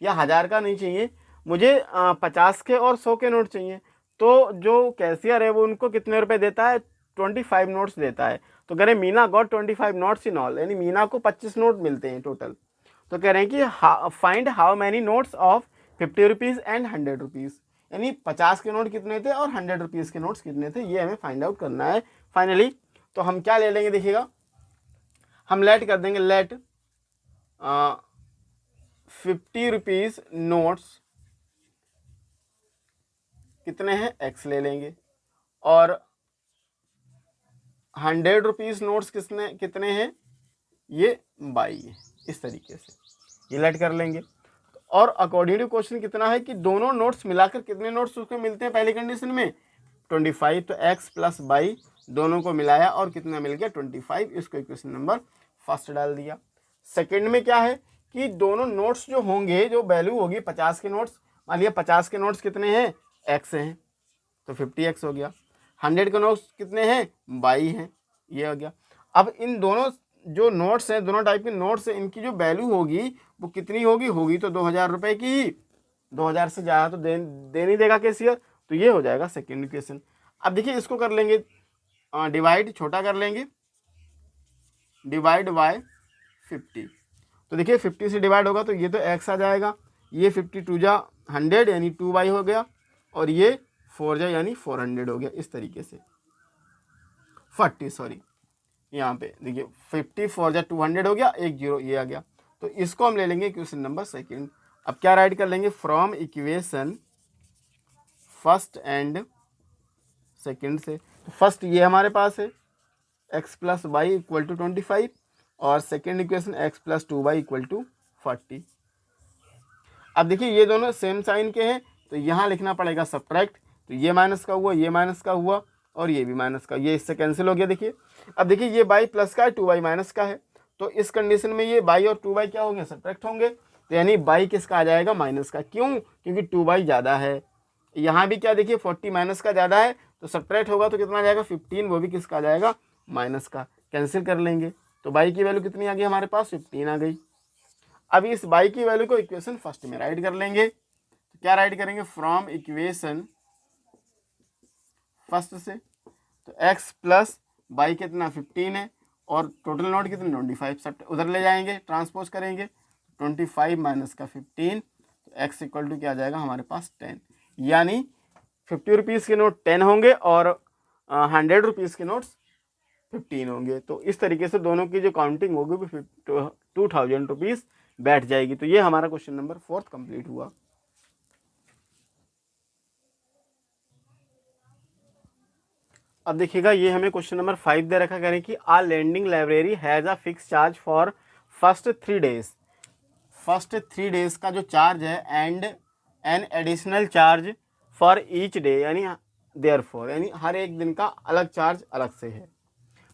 या 1000 का नहीं चाहिए, मुझे 50 के और 100 के नोट चाहिए। तो जो कैशियर है वो उनको कितने रुपए देता है, 25 नोट्स देता है। तो कह रहे हैं Meena got 25 notes in all, यानी मीना को 25 नोट मिलते हैं टोटल। तो कह रहे हैं कि find how many notes of 50 rupees and 100 rupees, यानी 50 के नोट कितने थे और 100 रुपीज़ के नोट्स कितने थे, ये हमें फाइंड आउट करना है फाइनली। तो हम क्या ले लेंगे, देखिएगा हम लेट कर देंगे, लेट 50 रुपीज़ नोट्स कितने हैं, एक्स ले लेंगे, और 100 रुपीज़ नोट्स कितने हैं, ये बाई है। इस तरीके से ये लेट कर लेंगे। और अकॉर्डिंग टू क्वेश्चन कितना है कि दोनों नोट्स मिलाकर कितने नोट्स उसको मिलते हैं पहली कंडीशन में, 25। तो एक्स प्लस बाई दोनों को मिलाया और कितना मिल गया, 25। इसको इक्वेशन नंबर फर्स्ट डाल दिया। सेकंड में क्या है कि दोनों नोट्स जो होंगे, जो वैल्यू होगी 50 के नोट्स, मान लिया 50 के नोट्स कितने हैं, एक्स हैं, तो 50x हो गया। 100 के नोट्स कितने हैं, 22 हैं, ये हो गया। अब इन दोनों जो नोट्स हैं, दोनों टाइप के नोट्स हैं, इनकी जो वैल्यू होगी वो कितनी होगी तो 2000 रुपये की। 2000 से ज़्यादा तो दे नहीं देगा कैशियर, तो ये हो जाएगा सेकेंड इक्वेशन। अब देखिए इसको कर लेंगे डिवाइड, छोटा कर लेंगे, डिवाइड बाय 50। तो देखिए 50 से डिवाइड होगा तो ये तो x आ जाएगा, ये 52 जा 100 यानी 2y हो गया, और ये 4 जा यानी 400 हो गया। इस तरीके से 40 सॉरी, यहाँ पे देखिए 54 जा 200 हो गया, एक जीरो ये आ गया। तो इसको हम ले लेंगे इक्वेशन नंबर सेकंड। अब क्या राइट कर लेंगे, from equation first and second से। तो फर्स्ट ये हमारे पास है x plus y equal to 25, और second equation x plus 2y equal to 40। अब देखिए ये दोनों सेम साइन के हैं, तो यहाँ लिखना पड़ेगा सब्ट्रैक्ट। तो ये माइनस का हुआ, ये माइनस का हुआ, और ये भी माइनस का, ये इससे कैंसिल हो गया। देखिए अब देखिए ये y प्लस का है, 2y माइनस का है, तो इस कंडीशन में ये y और 2y क्या होंगे, सब्ट्रैक्ट होंगे। तो यानी y किसका आ जाएगा, माइनस का। क्यों, क्योंकि 2y ज़्यादा है। यहाँ भी क्या देखिए 40 माइनस का ज़्यादा है, तो सब्ट्रैक्ट होगा तो कितना आ जाएगा, 15, वो भी किसका आ जाएगा, माइनस का। कैंसिल कर लेंगे तो y की वैल्यू कितनी आ गई हमारे पास, 15 आ गई। अब इस y की वैल्यू को इक्वेशन फर्स्ट में राइट कर लेंगे। तो क्या राइट करेंगे, फ्रॉम इक्वेशन फर्स्ट से। तो x प्लस y कितना 15 है, और टोटल नोट कितने 25, सब उधर ले जाएंगे, ट्रांसपोज करेंगे, 25 माइनस का 15, तो x इक्वल टू क्या आ जाएगा हमारे पास 10। यानी 50 रुपीज़ के नोट 10 होंगे और 100 रुपीज़ के नोट्स 15 होंगे। तो इस तरीके से दोनों की जो काउंटिंग होगी वो 2000 रुपीज़ बैठ जाएगी। तो ये हमारा क्वेश्चन नंबर 4 कंप्लीट हुआ। अब देखिएगा ये हमें क्वेश्चन नंबर 5 दे रखा, करें कि a lending library has a fix charge for first 3 days. First 3 days का जो चार्ज है, and an additional charge for each day, यानी देयरफॉर, यानी हर एक दिन का अलग चार्ज अलग से है।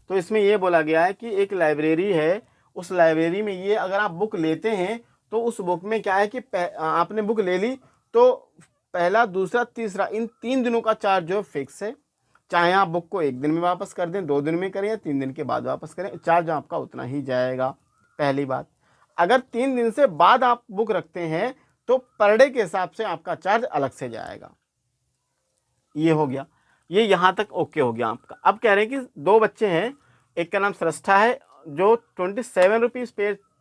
तो इसमें ये बोला गया है कि एक लाइब्रेरी है, उस लाइब्रेरी में ये अगर आप बुक लेते हैं तो उस बुक में क्या है कि आपने बुक ले ली तो पहला, दूसरा, तीसरा, इन 3 दिनों का चार्ज जो फिक्स है। चाहे आप बुक को 1 दिन में वापस कर दें, 2 दिन में करें या 3 दिन के बाद वापस करें, चार्ज आपका उतना ही जाएगा। पहली बात, अगर 3 दिन से बाद आप बुक रखते हैं तो पर डे के हिसाब से आपका चार्ज अलग से जाएगा। ये हो गया, ये यहाँ तक ओके हो गया आपका। अब कह रहे हैं कि 2 बच्चे हैं, एक का नाम श्रेष्ठा है जो 27 रुपीज़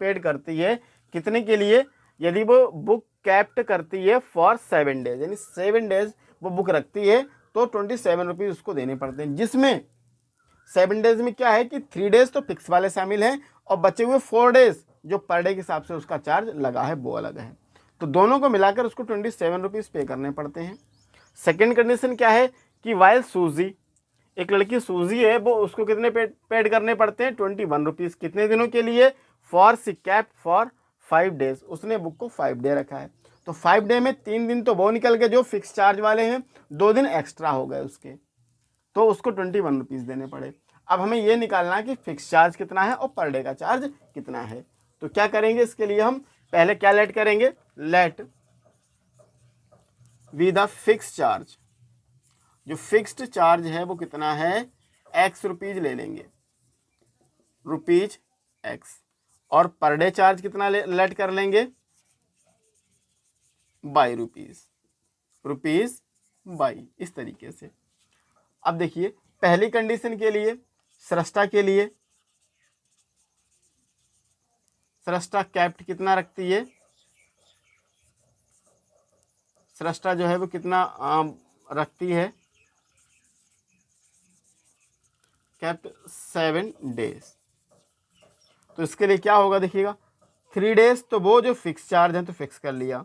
पेड करती है, कितने के लिए, यदि वो बुक कैप्ट करती है फॉर 7 डेज, यानी 7 डेज वो बुक रखती है तो 27 रुपीज़ उसको देने पड़ते हैं। जिसमें 7 डेज में क्या है कि 3 डेज तो फिक्स वाले शामिल हैं और बचे हुए 4 डेज जो पर डे के हिसाब से उसका चार्ज लगा है वो अलग है। तो दोनों को मिलाकर उसको 27 रुपीज़ पे करने पड़ते हैं। सेकेंड कंडीशन क्या है कि वाइल सूजी, एक लड़की सूजी है, वो उसको कितने पेड करने पड़ते हैं 21 रुपीज़। कितने दिनों के लिए? For she kept for 5 days. उसने बुक को 5 डे रखा है, तो 5 डे में 3 दिन तो वो निकल गए जो फिक्स चार्ज वाले हैं, 2 दिन एक्स्ट्रा हो गए उसके, तो उसको 21 रुपीज़ देने पड़े। अब हमें ये निकालना है कि फिक्स चार्ज कितना है और पर डे का चार्ज कितना है। तो क्या करेंगे इसके लिए, हम पहले क्या लेट करेंगे, let be the fix charge. जो फिक्स्ड चार्ज है वो कितना है, एक्स रुपीज ले लेंगे, रुपीज एक्स, और पर डे चार्ज कितना लेट कर लेंगे, बाई रुपीज, रुपीज बाई, इस तरीके से। अब देखिए पहली कंडीशन के लिए सृष्टा के लिए, सृष्टा कैप्ट कितना रखती है, सृष्टा जो है वो कितना रखती है, कैप्ट 7 डेज। तो इसके लिए क्या होगा देखिएगा, 3 डेज तो वो जो फिक्स चार्ज है तो फिक्स कर लिया,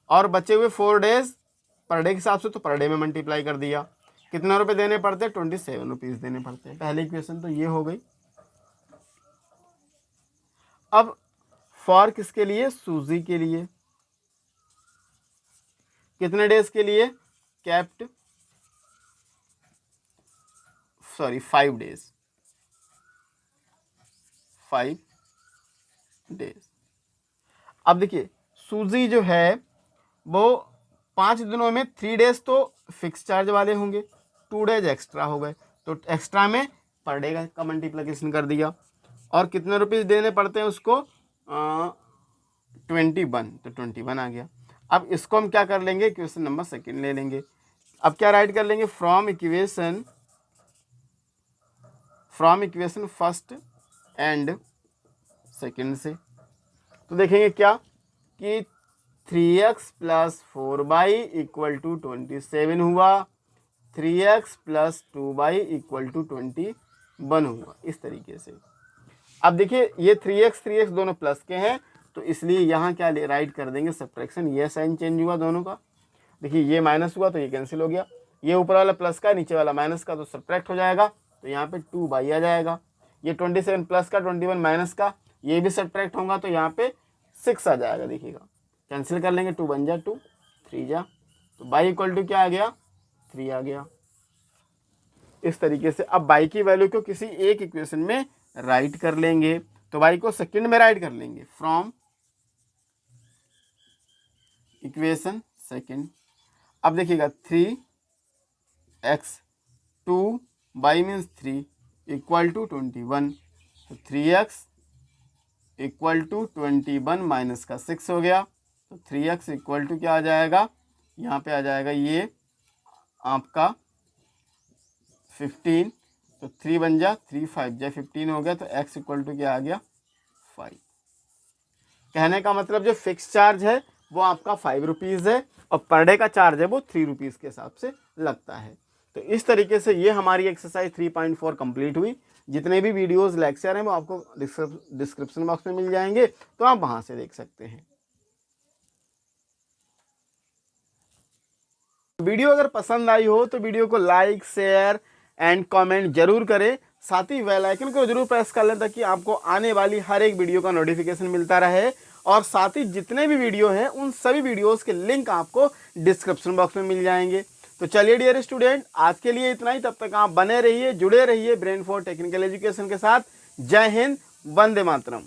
और बचे हुए 4 डेज पर डे के हिसाब से तो पर डे में मल्टीप्लाई कर दिया। कितना रुपए देने पड़ते हैं, 27 रुपीज़ देने पड़ते हैं। पहली इक्वेशन तो ये हो गई। अब फॉर किसके लिए, सूजी के लिए, कितने डेज के लिए, कैप्ट 5 डेज, 5 डेज। अब देखिए सूजी जो है वो 5 दिनों में 3 डेज तो फिक्स चार्ज वाले होंगे, 2 डेज एक्स्ट्रा हो गए, तो एक्स्ट्रा में पर डे का मल्टीप्लिकेशन कर दिया, और कितने रुपीज़ देने पड़ते हैं उसको, 21, तो 21 आ गया। अब इसको हम क्या कर लेंगे, इक्वेशन नंबर सेकंड ले लेंगे। अब क्या राइट कर लेंगे, from equation first and second से। तो देखेंगे क्या कि 3x + 4y = 27 हुआ, 3x + 2y = 21 हुआ, इस तरीके से। अब देखिए ये 3x दोनों प्लस के हैं, तो इसलिए यहाँ क्या राइट कर देंगे, सब्ट्रैक्शन, ये साइन चेंज हुआ दोनों का। देखिए ये माइनस हुआ तो ये कैंसिल हो गया, ये ऊपर वाला प्लस का नीचे वाला माइनस का, तो सब्ट्रैक्ट हो जाएगा, तो यहाँ पे 2y आ जाएगा। ये 27 प्लस का 21 माइनस का, ये भी सब्ट्रैक्ट होगा, तो यहाँ पे 6 आ जाएगा। देखिएगा कैंसिल कर लेंगे, 2 बन जा 2, 3 जा, तो y = क्या आ गया, 3 आ गया। इस तरीके से अब y की वैल्यू को किसी एक इक्वेशन में राइट कर लेंगे, तो y को सेकंड में राइट कर लेंगे, फ्रॉम इक्वेशन सेकंड। अब देखिएगा 3x 2y मीन्स 3 = 21, तो 3x = 21 माइनस का 6 हो गया, तो 3x = क्या आ जाएगा, यहाँ पे आ जाएगा ये आपका 15, तो 3 बन जा 3, 5 जा 15 हो गया, तो x = क्या आ गया, 5। कहने का मतलब जो फिक्स चार्ज है वो आपका 5 रुपीज़ है, और पर डे का चार्ज है वो 3 रुपीज़ के हिसाब से लगता है। तो इस तरीके से ये हमारी एक्सरसाइज 3.4 कंप्लीट हुई। जितने भी वीडियोस लेक्चर हैं वो आपको डिस्क्रिप्शन बॉक्स में मिल जाएंगे, तो आप वहाँ से देख सकते हैं। वीडियो अगर पसंद आई हो तो वीडियो को लाइक, शेयर एंड कमेंट जरूर करें। साथ ही बेल आइकन को जरूर प्रेस कर लें ताकि आपको आने वाली हर एक वीडियो का नोटिफिकेशन मिलता रहे। और साथ ही जितने भी वीडियो हैं उन सभी वीडियोस के लिंक आपको डिस्क्रिप्शन बॉक्स में मिल जाएंगे। तो चलिए डियर स्टूडेंट, आज के लिए इतना ही। तब तक आप बने रहिए, जुड़े रहिए ब्रेन फॉर टेक्निकल एजुकेशन के साथ। जय हिंद, वंदे मातरम।